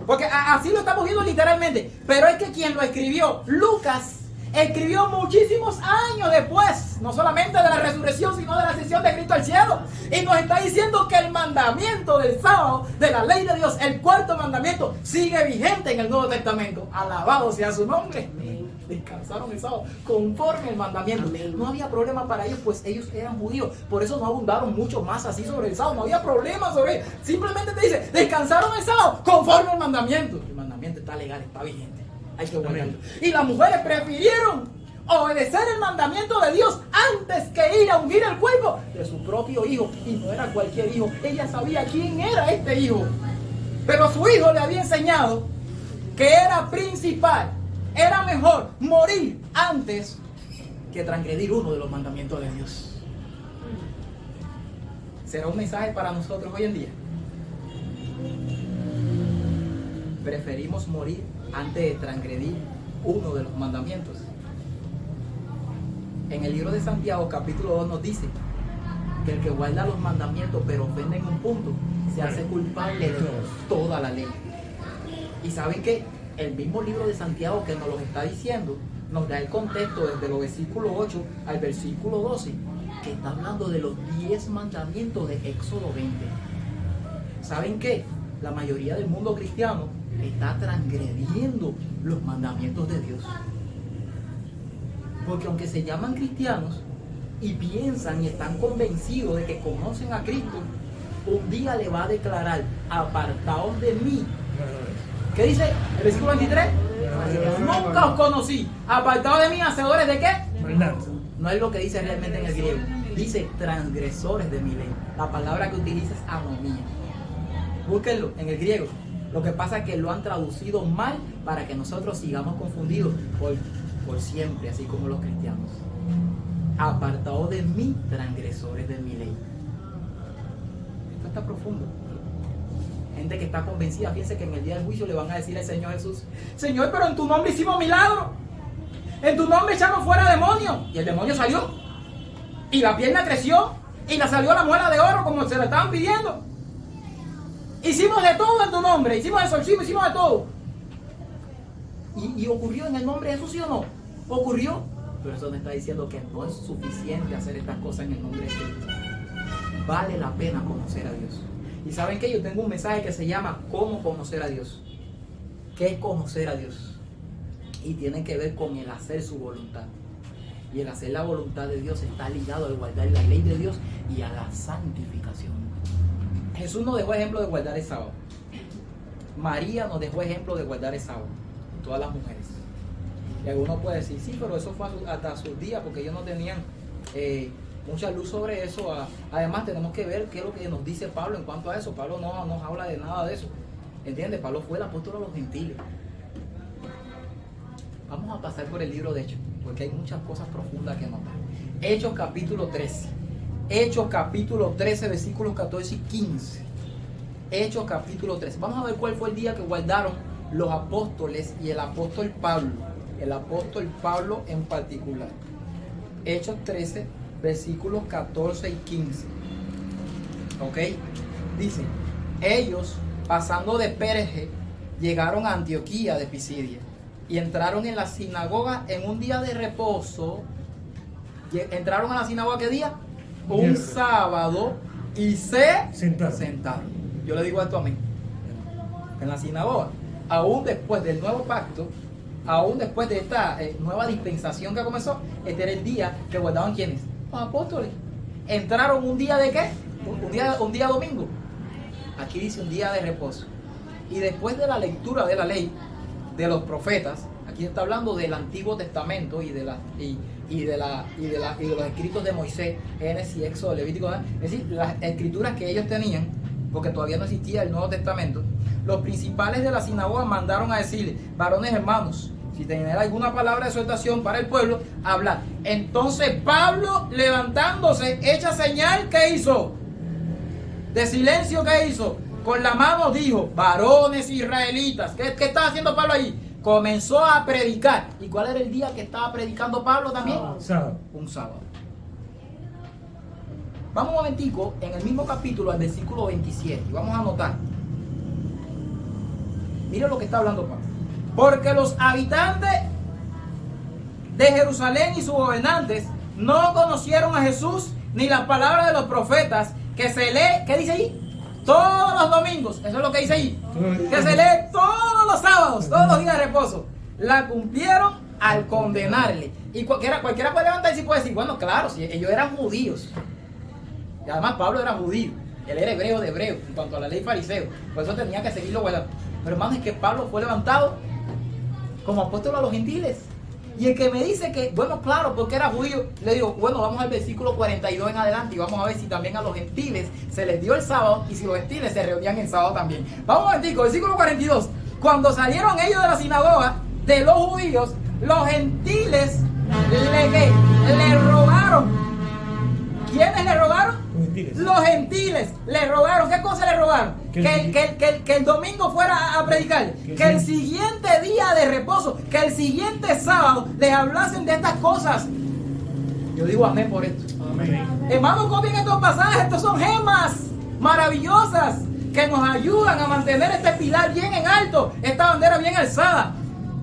Porque así lo estamos viendo literalmente. Pero es que quien lo escribió, Lucas, escribió muchísimos años después, no solamente de la resurrección, sino de la ascensión de Cristo al cielo. Y nos está diciendo que el mandamiento del sábado, de la ley de Dios, el cuarto mandamiento, sigue vigente en el Nuevo Testamento. Alabado sea su nombre. Amén. Descansaron el sábado conforme el mandamiento. Amén. No había problema para ellos, pues ellos eran judíos. Por eso no abundaron mucho más así sobre el sábado. No había problema sobre él. Simplemente te dice, descansaron el sábado conforme al mandamiento. El mandamiento está legal, está vigente. Hay que guardarlo. Y las mujeres prefirieron obedecer el mandamiento de Dios antes que ir a ungir el cuerpo de su propio hijo. Y no era cualquier hijo. Ella sabía quién era este hijo. Pero su hijo le había enseñado que era principal. Era mejor morir antes que transgredir uno de los mandamientos de Dios. ¿Será un mensaje para nosotros hoy en día? Preferimos morir antes de transgredir uno de los mandamientos. En el libro de Santiago, capítulo 2, nos dice que el que guarda los mandamientos pero ofende en un punto, se hace culpable de toda la ley. ¿Y saben qué? El mismo libro de Santiago que nos lo está diciendo, nos da el contexto desde los versículos 8 al versículo 12, que está hablando de los 10 mandamientos de Éxodo 20. ¿Saben qué? La mayoría del mundo cristiano está transgrediendo los mandamientos de Dios. Porque aunque se llaman cristianos y piensan y están convencidos de que conocen a Cristo, un día le va a declarar, apartaos de mí. ¿Qué dice el versículo 23? Nunca os conocí. Apartados de mí, hacedores de qué? No es lo que dice realmente en el griego. Dice transgresores de mi ley. La palabra que utiliza es anomía. Búsquenlo en el griego. Lo que pasa es que lo han traducido mal para que nosotros sigamos confundidos por siempre, así como los cristianos. Apartados de mí, transgresores de mi ley. Esto está profundo. Gente que está convencida, piensa que en el día del juicio le van a decir al Señor Jesús: Señor, pero en tu nombre hicimos milagros, en tu nombre echamos fuera demonios, y el demonio salió, y la pierna creció, y le salió la muela de oro como se le estaban pidiendo. Hicimos de todo en tu nombre, hicimos exorcismo, hicimos de todo. Y ocurrió en el nombre de Jesús, ¿sí o no? Ocurrió. Pero eso me está diciendo que no es suficiente hacer estas cosas en el nombre de Cristo. Vale la pena conocer a Dios. Y saben que yo tengo un mensaje que se llama ¿Cómo conocer a Dios? ¿Qué es conocer a Dios? Y tiene que ver con el hacer su voluntad. Y el hacer la voluntad de Dios está ligado al guardar la ley de Dios y a la santificación. Jesús nos dejó ejemplo de guardar el sábado. María nos dejó ejemplo de guardar el sábado. Todas las mujeres. Y alguno puede decir, sí, pero eso fue hasta sus días, porque ellos no tenían mucha luz sobre eso. Además tenemos que ver qué es lo que nos dice Pablo en cuanto a eso. Pablo no nos habla de nada de eso. ¿Entiendes? Pablo fue el apóstol a los gentiles. Vamos a pasar por el libro de Hechos, porque hay muchas cosas profundas que notar. Hechos capítulo 13. Hechos capítulo 13, versículos 14 y 15. Hechos capítulo 13. Vamos a ver cuál fue el día que guardaron los apóstoles y el apóstol Pablo. El apóstol Pablo en particular. Hechos 13, versículos 14 y 15. ¿Ok? Dice, ellos, pasando de Perge, llegaron a Antioquía de Pisidia y entraron en la sinagoga en un día de reposo. ¿Entraron a la sinagoga qué día? Un sábado, y se sentaron. Yo le digo esto a mí. En la sinagoga, aún después del nuevo pacto, aún después de esta nueva dispensación que comenzó, este era el día que guardaban ¿quiénes? Los apóstoles. Entraron un día de ¿qué? Un día domingo. Aquí dice un día de reposo. Y después de la lectura de la ley de los profetas, aquí está hablando del Antiguo Testamento y de los escritos de Moisés, Génesis, Éxodo, Levítico, es decir, las escrituras que ellos tenían, porque todavía no existía el Nuevo Testamento. Los principales de la sinagoga mandaron a decirle: varones hermanos, si tenéis alguna palabra de exhortación para el pueblo, hablad. Entonces Pablo, levantándose, hecha señal, ¿qué hizo? De silencio, ¿qué hizo? Con la mano dijo: varones israelitas. ¿Qué estaba haciendo Pablo allí? Comenzó a predicar. ¿Y cuál era el día que estaba predicando Pablo también? Sábado. Un sábado. Vamos un momentico en el mismo capítulo al versículo 27 y vamos a anotar. Mira lo que está hablando Pablo. Porque los habitantes de Jerusalén y sus gobernantes no conocieron a Jesús ni las palabras de los profetas que se lee, ¿qué dice ahí? Todos los domingos, eso es lo que dice ahí. Que se lee todos los sábados, todos los días de reposo. La cumplieron al condenarle. Y cualquiera puede levantarse y puede decir, bueno, claro, si ellos eran judíos. Y además Pablo era judío. Él era hebreo de hebreo, en cuanto a la ley fariseo. Por eso tenía que seguirlo, ¿verdad? Pero hermano, es que Pablo fue levantado como apóstol a los gentiles. Y el que me dice que, bueno, claro, porque era judío, le digo, bueno, vamos al versículo 42 en adelante y vamos a ver si también a los gentiles se les dio el sábado y si los gentiles se reunían en sábado también. Vamos un momentico, versículo 42. Cuando salieron ellos de la sinagoga de los judíos, los gentiles le rogaron. ¿Quiénes le rogaron? Los gentiles le rogaron. ¿Qué cosa le rogaron? Que el domingo fuera a predicar. Que el siguiente día de reposo, que el siguiente sábado les hablasen de estas cosas. Yo digo amén por esto. Amén. Hermanos, copien estos pasajes. Estos son gemas maravillosas que nos ayudan a mantener este pilar bien en alto, esta bandera bien alzada.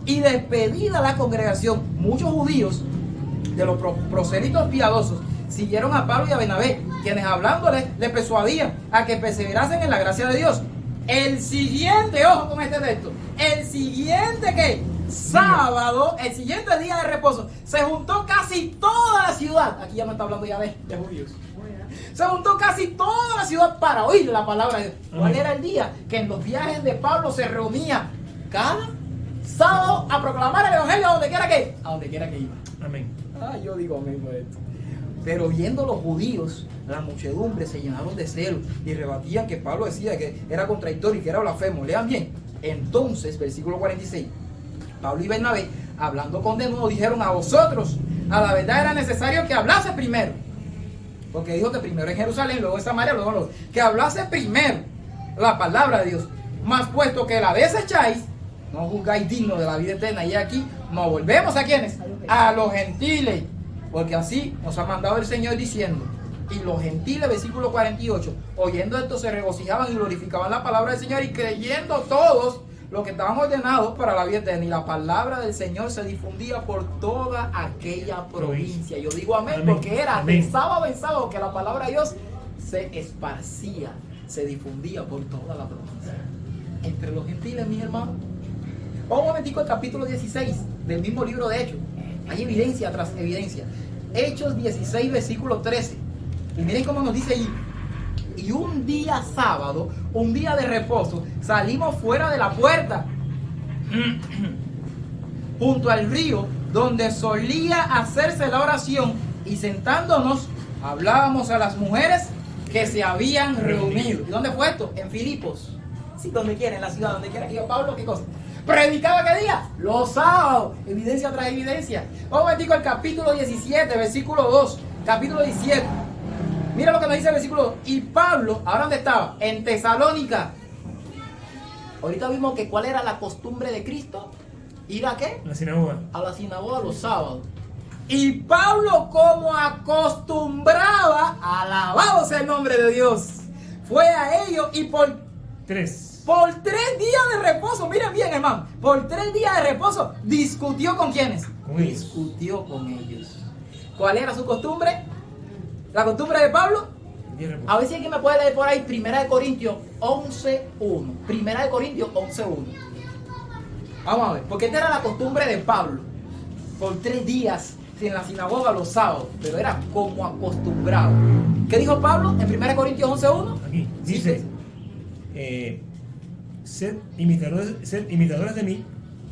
Y despedida la congregación, muchos judíos de los prosélitos piadosos siguieron a Pablo y a Bernabé, quienes hablándoles le persuadían a que perseverasen en la gracia de Dios. El siguiente, ojo con este texto, el siguiente ¿qué? Sábado, el siguiente día de reposo, se juntó casi toda la ciudad. Aquí ya no está hablando ya de judíos. Se juntó casi toda la ciudad para oír la palabra de Dios. ¿Cuál era el día? Que en los viajes de Pablo se reunía cada sábado a proclamar el evangelio a donde quiera que iba. Amén. Yo digo amén por esto. Pero viendo los judíos, la muchedumbre se llenaron de celo y rebatían que Pablo decía que era contradictorio y que era blasfemo. Lean bien. Entonces, versículo 46, Pablo y Bernabé, hablando con de nuevo, dijeron a vosotros, a la verdad era necesario que hablase primero. Porque dijo que primero en Jerusalén, luego en Samaria, luego en los... Que hablase primero la palabra de Dios. Mas puesto que la desecháis, no juzgáis digno de la vida eterna. Y aquí nos volvemos a ¿quiénes? A los gentiles. Porque así nos ha mandado el Señor diciendo. Y los gentiles, versículo 48, oyendo esto se regocijaban y glorificaban la palabra del Señor y creyendo todos los que estaban ordenados para la vida eterna. Y la palabra del Señor se difundía por toda aquella provincia. Yo digo amén, porque era de sábado en sábado que la palabra de Dios se esparcía, se difundía por toda la provincia. Entre los gentiles, mis hermanos. Vamos un momentico al capítulo 16 del mismo libro de Hechos. Hay evidencia tras evidencia. Hechos 16, versículo 13. Y miren cómo nos dice ahí. Y un día sábado, un día de reposo, salimos fuera de la puerta, junto al río, donde solía hacerse la oración, y sentándonos, hablábamos a las mujeres que se habían reunido. ¿Y dónde fue esto? En Filipos. Sí, donde quiera, en la ciudad, donde quiera que iba Pablo, ¿qué cosa? ¿Predicaba qué día? Los sábados. Evidencia tras evidencia. Vamos a ver al capítulo 17, versículo 2. Capítulo 17. Mira lo que nos dice el versículo 2. Y Pablo, ¿ahora dónde estaba? En Tesalónica. Ahorita vimos que cuál era la costumbre de Cristo. ¿Ir a qué? La sinagoga. A la sinagoga los sábados. Y Pablo, como acostumbraba, alabado sea el nombre de Dios, fue a ellos y por 3 días de reposo, miren bien, hermano, por 3 días de reposo discutió con ¿quiénes? Con ellos. Discutió con ellos. ¿Cuál era su costumbre? La costumbre de Pablo. A ver si alguien me puede leer por ahí 1 Corintios 11:1. 1 Corintios 11:1. Vamos a ver, porque esta era la costumbre de Pablo. Por 3 días en la sinagoga los sábados, pero era como acostumbrado. ¿Qué dijo Pablo en 1 Corintios 11:1? Aquí dice, sed imitadores de mí,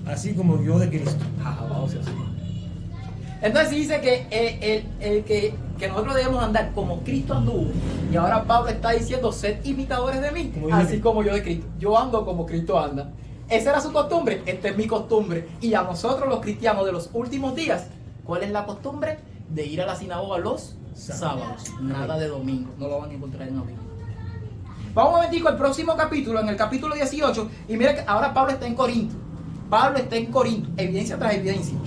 así como yo de Cristo. Vamos a hacer. Entonces dice que nosotros debemos andar como Cristo anduvo. Y ahora Pablo está diciendo, sed imitadores de mí, así como yo de Cristo. Yo ando como Cristo anda. Esa era su costumbre, esta es mi costumbre. Y a nosotros los cristianos de los últimos días, ¿cuál es la costumbre? De ir a la sinagoga los sábados. Nada de domingo, no lo van a encontrar en la Biblia. Vamos a ver el próximo capítulo, en el capítulo 18. Y mira que ahora Pablo está en Corinto. Pablo está en Corinto, evidencia tras evidencia.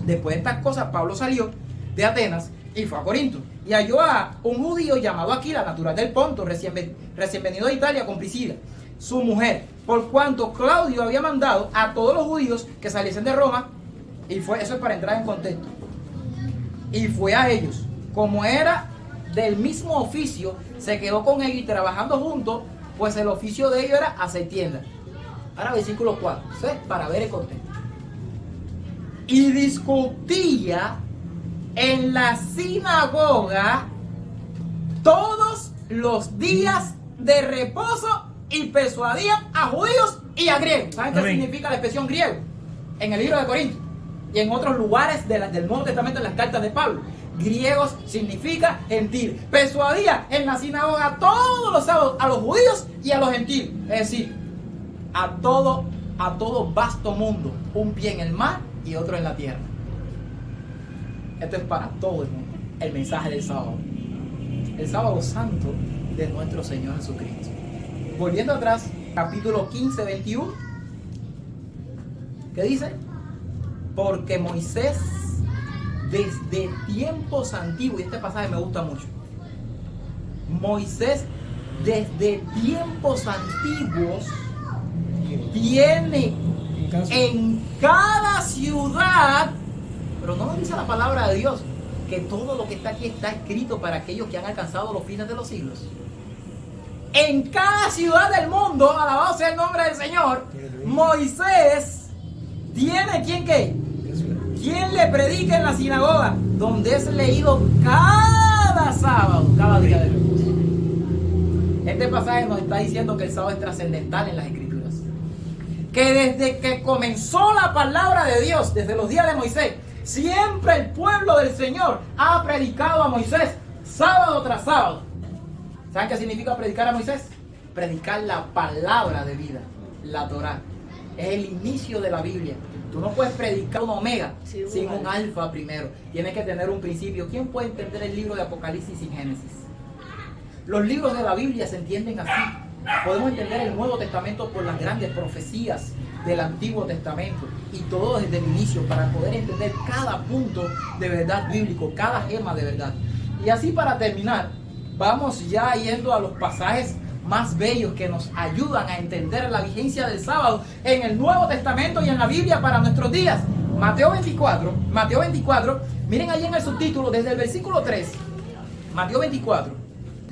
Después de estas cosas, Pablo salió de Atenas y fue a Corinto. Y halló a un judío llamado Aquila, natural del Ponto, recién venido de Italia con Priscila, su mujer, por cuanto Claudio había mandado a todos los judíos que saliesen de Roma. Y eso es para entrar en contexto. Y fue a ellos, como era del mismo oficio se quedó con él y trabajando juntos, pues el oficio de ellos era hacer tienda. Ahora versículo 4, ¿sí? Para ver el contexto. Y discutía en la sinagoga todos los días de reposo y persuadían a judíos y a griegos. ¿Saben qué significa la expresión griego? En el libro de Corintios y en otros lugares del Nuevo Testamento, en las cartas de Pablo. Griegos significa gentil. Persuadía en la sinagoga todos los sábados a los judíos y a los gentiles. Es decir, a todo vasto mundo. Un pie en el mar y otro en la tierra. Esto es para todo el mundo. El mensaje del sábado. El sábado santo de nuestro Señor Jesucristo. Volviendo atrás, capítulo 15, 21. ¿Qué dice? Porque Moisés, desde tiempos antiguos, y este pasaje me gusta mucho. Moisés, desde tiempos antiguos, tiene en cada ciudad, pero no nos dice la palabra de Dios, que todo lo que está aquí está escrito para aquellos que han alcanzado los fines de los siglos. En cada ciudad del mundo, alabado sea el nombre del Señor, Moisés tiene ¿quién qué? ¿Quién le predica en la sinagoga? Donde es leído cada sábado, cada día de reposo. Este pasaje nos está diciendo que el sábado es trascendental en las Escrituras. Que desde que comenzó la palabra de Dios, desde los días de Moisés, siempre el pueblo del Señor ha predicado a Moisés sábado tras sábado. ¿Saben qué significa predicar a Moisés? Predicar la palabra de vida, la Torá. Es el inicio de la Biblia. Tú no puedes predicar un omega sin un alfa primero. Tienes que tener un principio. ¿Quién puede entender el libro de Apocalipsis sin Génesis? Los libros de la Biblia se entienden así. Podemos entender el Nuevo Testamento por las grandes profecías del Antiguo Testamento y todo desde el inicio para poder entender cada punto de verdad bíblico, cada gema de verdad. Y así, para terminar, vamos ya yendo a los pasajes más bellos que nos ayudan a entender la vigencia del sábado en el Nuevo Testamento y en la Biblia para nuestros días. Mateo 24, miren ahí en el subtítulo, desde el versículo 3, Mateo 24,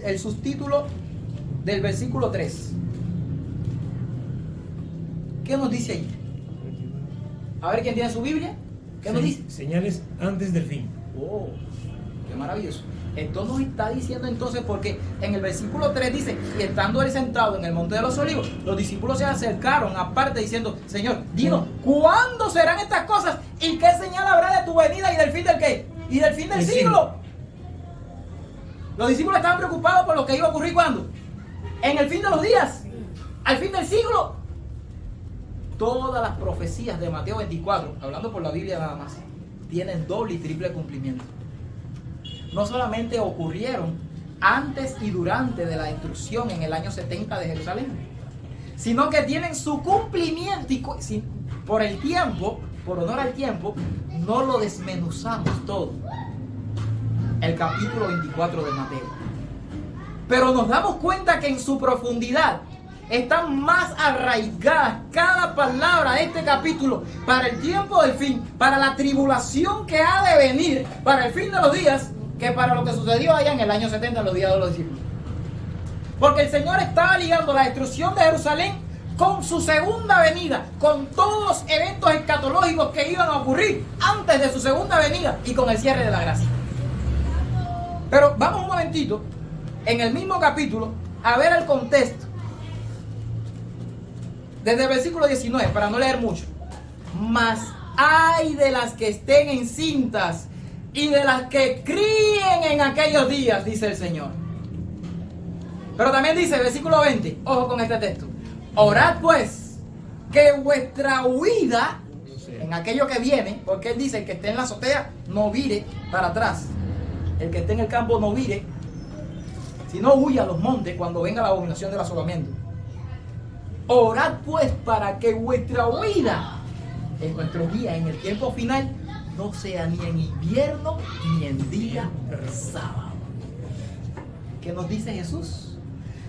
el subtítulo del versículo 3. ¿Qué nos dice ahí? A ver, ¿quién tiene su Biblia? ¿Qué nos dice? Señales antes del fin. Oh, qué maravilloso. Esto nos está diciendo entonces, porque en el versículo 3 dice, y estando él sentado en el monte de los olivos, los discípulos se acercaron aparte diciendo, Señor, dinos, ¿cuándo serán estas cosas? ¿Y qué señal habrá de tu venida y del fin del qué? Y del fin del siglo. Los discípulos estaban preocupados por lo que iba a ocurrir ¿cuándo? En el fin de los días, al fin del siglo. Todas las profecías de Mateo 24, hablando por la Biblia nada más, tienen doble y triple cumplimiento. No solamente ocurrieron antes y durante de la destrucción en el año 70 de Jerusalén, sino que tienen su cumplimiento y por el tiempo, por honor al tiempo, no lo desmenuzamos todo. El capítulo 24 de Mateo. Pero nos damos cuenta que en su profundidad están más arraigadas cada palabra de este capítulo para el tiempo del fin, para la tribulación que ha de venir, para el fin de los días, que para lo que sucedió allá en el año 70 en los días de los discípulos. Porque el Señor estaba ligando la destrucción de Jerusalén con su segunda venida, con todos los eventos escatológicos que iban a ocurrir antes de su segunda venida y con el cierre de la gracia. Pero vamos un momentito, en el mismo capítulo, a ver el contexto. Desde el versículo 19, para no leer mucho. Mas ay de las que estén encintas y de las que críen en aquellos días, dice el Señor. Pero también dice, versículo 20, ojo con este texto. Orad pues, que vuestra huida en aquello que viene, porque él dice, el que esté en la azotea no vire para atrás. El que esté en el campo no vire, sino huya a los montes cuando venga la abominación del asolamiento. Orad pues para que vuestra huida en nuestros días, en el tiempo final, no sea ni en invierno ni en día sábado. ¿Qué nos dice Jesús?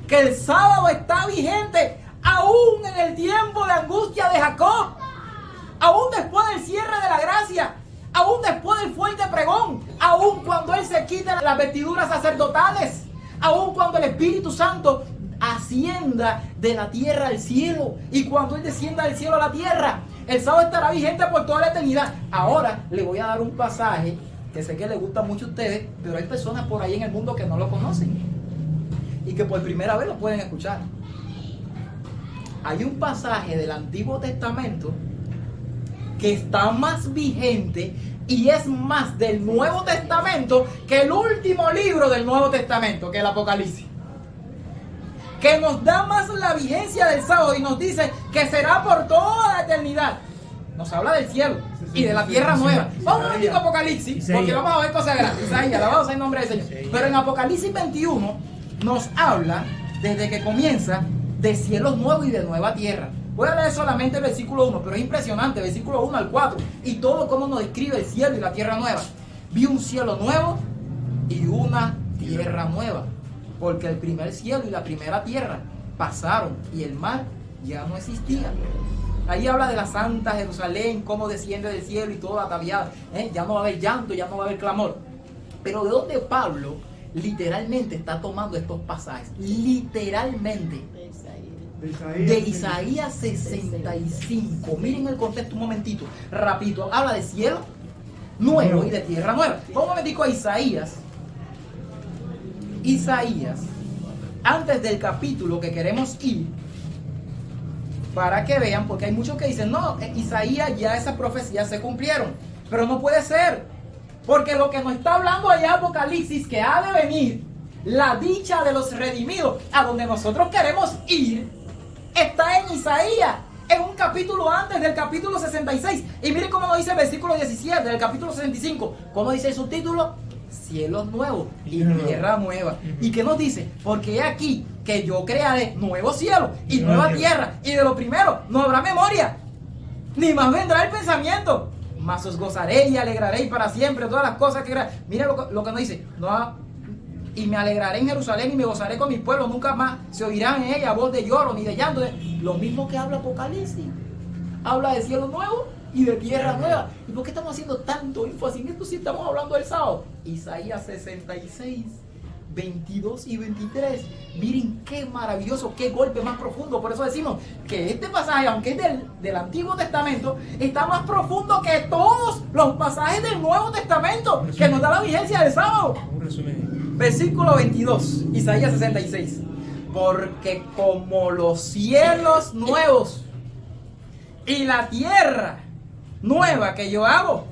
Que el sábado está vigente aún en el tiempo de angustia de Jacob, aún después del cierre de la gracia, aún después del fuerte pregón, aun cuando Él se quita las vestiduras sacerdotales, aun cuando el Espíritu Santo ascienda de la tierra al cielo, y cuando Él descienda del cielo a la tierra, el sábado estará vigente por toda la eternidad. Ahora le voy a dar un pasaje que sé que le gusta mucho a ustedes, pero hay personas por ahí en el mundo que no lo conocen y que por primera vez lo pueden escuchar. Hay un pasaje del Antiguo Testamento que está más vigente y es más del Nuevo Testamento que el último libro del Nuevo Testamento, que el Apocalipsis, que nos da más la vigencia del sábado y nos dice que será por toda la eternidad. Nos habla del cielo y de la tierra nueva. Vamos a ver Apocalipsis, porque vamos a ver cosas grandes. Isaías, alabado sea el nombre del Señor. Pero en Apocalipsis 21 nos habla, desde que comienza, de cielos nuevos y de nueva tierra. Voy a leer solamente el versículo 1, pero es impresionante, versículo 1 al 4, y todo cómo nos describe el cielo y la tierra nueva. Vi un cielo nuevo y una tierra nueva, porque el primer cielo y la primera tierra pasaron y el mar ya no existía. Ahí habla de la Santa Jerusalén, cómo desciende del cielo y todo ataviado. Ya no va a haber llanto, ya no va a haber clamor. Pero ¿de dónde Pablo literalmente está tomando estos pasajes? Literalmente de Isaías 65. Miren el contexto un momentito, rapidito. Habla de cielo nuevo y de tierra nueva. Vamos un momentico a Isaías. Isaías, antes del capítulo que queremos ir, para que vean, porque hay muchos que dicen, no, Isaías ya esas profecías se cumplieron, pero no puede ser, porque lo que nos está hablando allá Apocalipsis, que ha de venir la dicha de los redimidos, a donde nosotros queremos ir, está en Isaías, en un capítulo antes del capítulo 66, y miren cómo nos dice el versículo 17 del capítulo 65, cómo dice el subtítulo: cielos nuevos y tierra nueva. ¿Y qué nos dice? Porque he aquí que yo crearé nuevos cielos y nueva tierra, y de lo primero no habrá memoria, ni más vendrá el pensamiento, mas os gozaré y alegraré para siempre todas las cosas que crearé. Mira lo que nos dice: y me alegraré en Jerusalén y me gozaré con mi pueblo, nunca más se oirán en ella voz de lloro ni de llanto. Lo mismo que habla Apocalipsis, habla de cielo nuevo y de tierra nueva. ¿Y por qué estamos haciendo tanto énfasis en esto si estamos hablando del sábado? Isaías 66, 22 y 23. Miren qué maravilloso, qué golpe más profundo. Por eso decimos que este pasaje, aunque es del Antiguo Testamento, está más profundo que todos los pasajes del Nuevo Testamento, que nos da la vigencia del sábado. Un resumen. Versículo 22, Isaías 66. Porque como los cielos nuevos y la tierra nueva que yo hago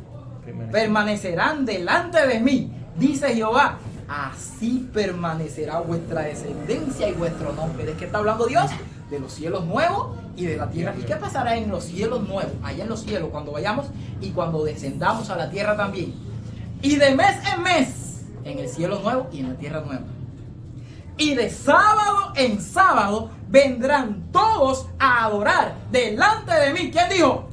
permanecerán delante de mí, dice Jehová, así permanecerá vuestra descendencia y vuestro nombre. ¿De qué está hablando Dios? De los cielos nuevos y de la tierra. ¿Y qué pasará en los cielos nuevos? Allá en los cielos, cuando vayamos y cuando descendamos a la tierra también. Y de mes en mes, en el cielo nuevo y en la tierra nueva. Y de sábado en sábado vendrán todos a adorar delante de mí. ¿Quién dijo?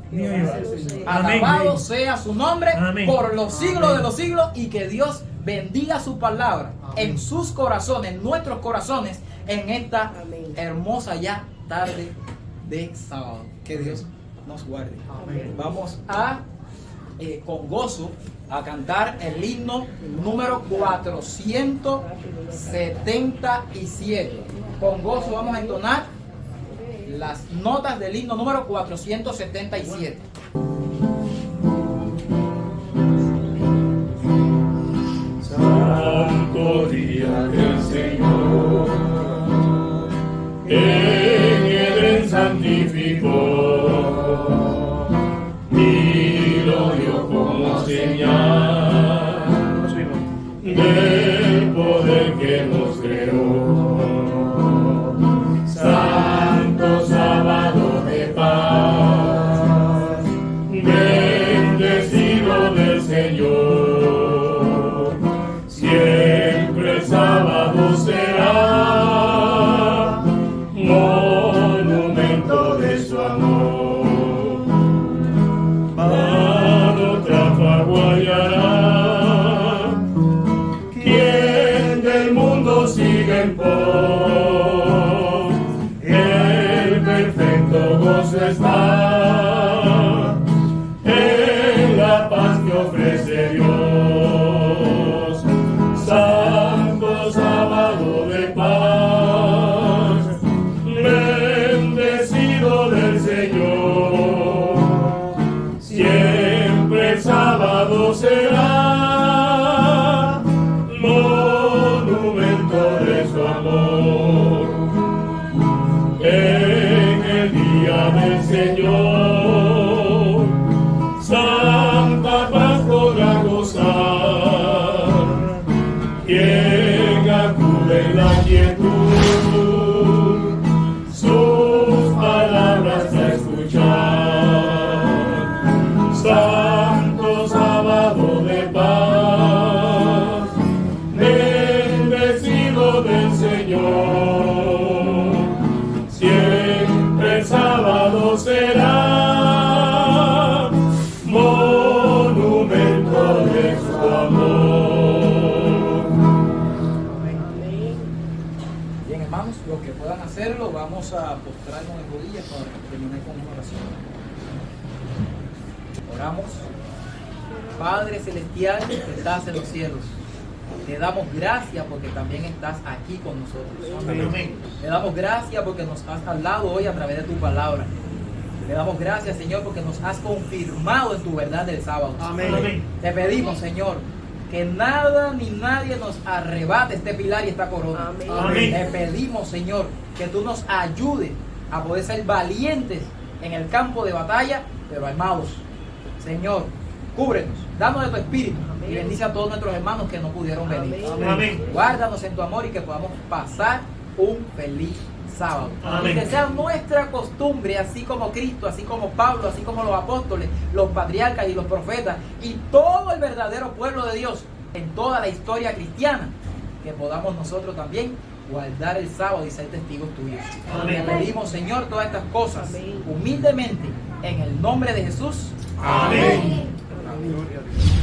Alabado sea su nombre. Amén. Por los siglos de los siglos, y que Dios bendiga su palabra. Amén. En sus corazones, en nuestros corazones, en esta hermosa ya tarde de sábado. Que Dios nos guarde. Amén. Vamos a con gozo a cantar el himno número 477. Con gozo vamos a entonar las notas del himno número 477. Santo día del Señor, en Edén santificó y lo dio como señal del poder que nos creó. Santo sábado de paz, bendecido del Señor, siempre el sábado será monumento de su amor. Mano trafaguayará, quien del mundo sigue en pos, el perfecto gozo está en la paz que ofrece Dios. paz, bendecido del Señor. Siempre el sábado será monumento de su amor. En el día del Señor, santa paz podrá gozar. Quien acude en la quietud, sus palabras a escuchar. Santo sábado de paz, bendecido del Señor. Siempre el sábado será monumento de su amor. Amén. Bien, hermanos, los que puedan hacerlo, vamos a postrarnos en rodillas para terminar con una oración. Oramos. Padre celestial que estás en los cielos, te damos gracias porque también estás aquí con nosotros. Amén. Le damos gracias porque nos has hablado hoy a través de tu palabra. Le damos gracias, Señor, porque nos has confirmado en tu verdad del sábado. Amén. Te pedimos, Señor, que nada ni nadie nos arrebate este pilar y esta corona. Amén. Amén. Te pedimos, Señor, que tú nos ayudes a poder ser valientes en el campo de batalla, pero armados. Señor, cúbrenos, danos de tu espíritu Amén. y bendice a todos nuestros hermanos que no pudieron venir. Amén. Amén. Guárdanos en tu amor y que podamos pasar un feliz sábado. Amén. Y que sea nuestra costumbre, así como Cristo, así como Pablo, así como los apóstoles, los patriarcas y los profetas y todo el verdadero pueblo de Dios en toda la historia cristiana, que podamos nosotros también guardar el sábado y ser testigos tuyos. Amén. Te pedimos, Señor, todas estas cosas Amén. humildemente en el nombre de Jesús. Amén. Gloria a Dios.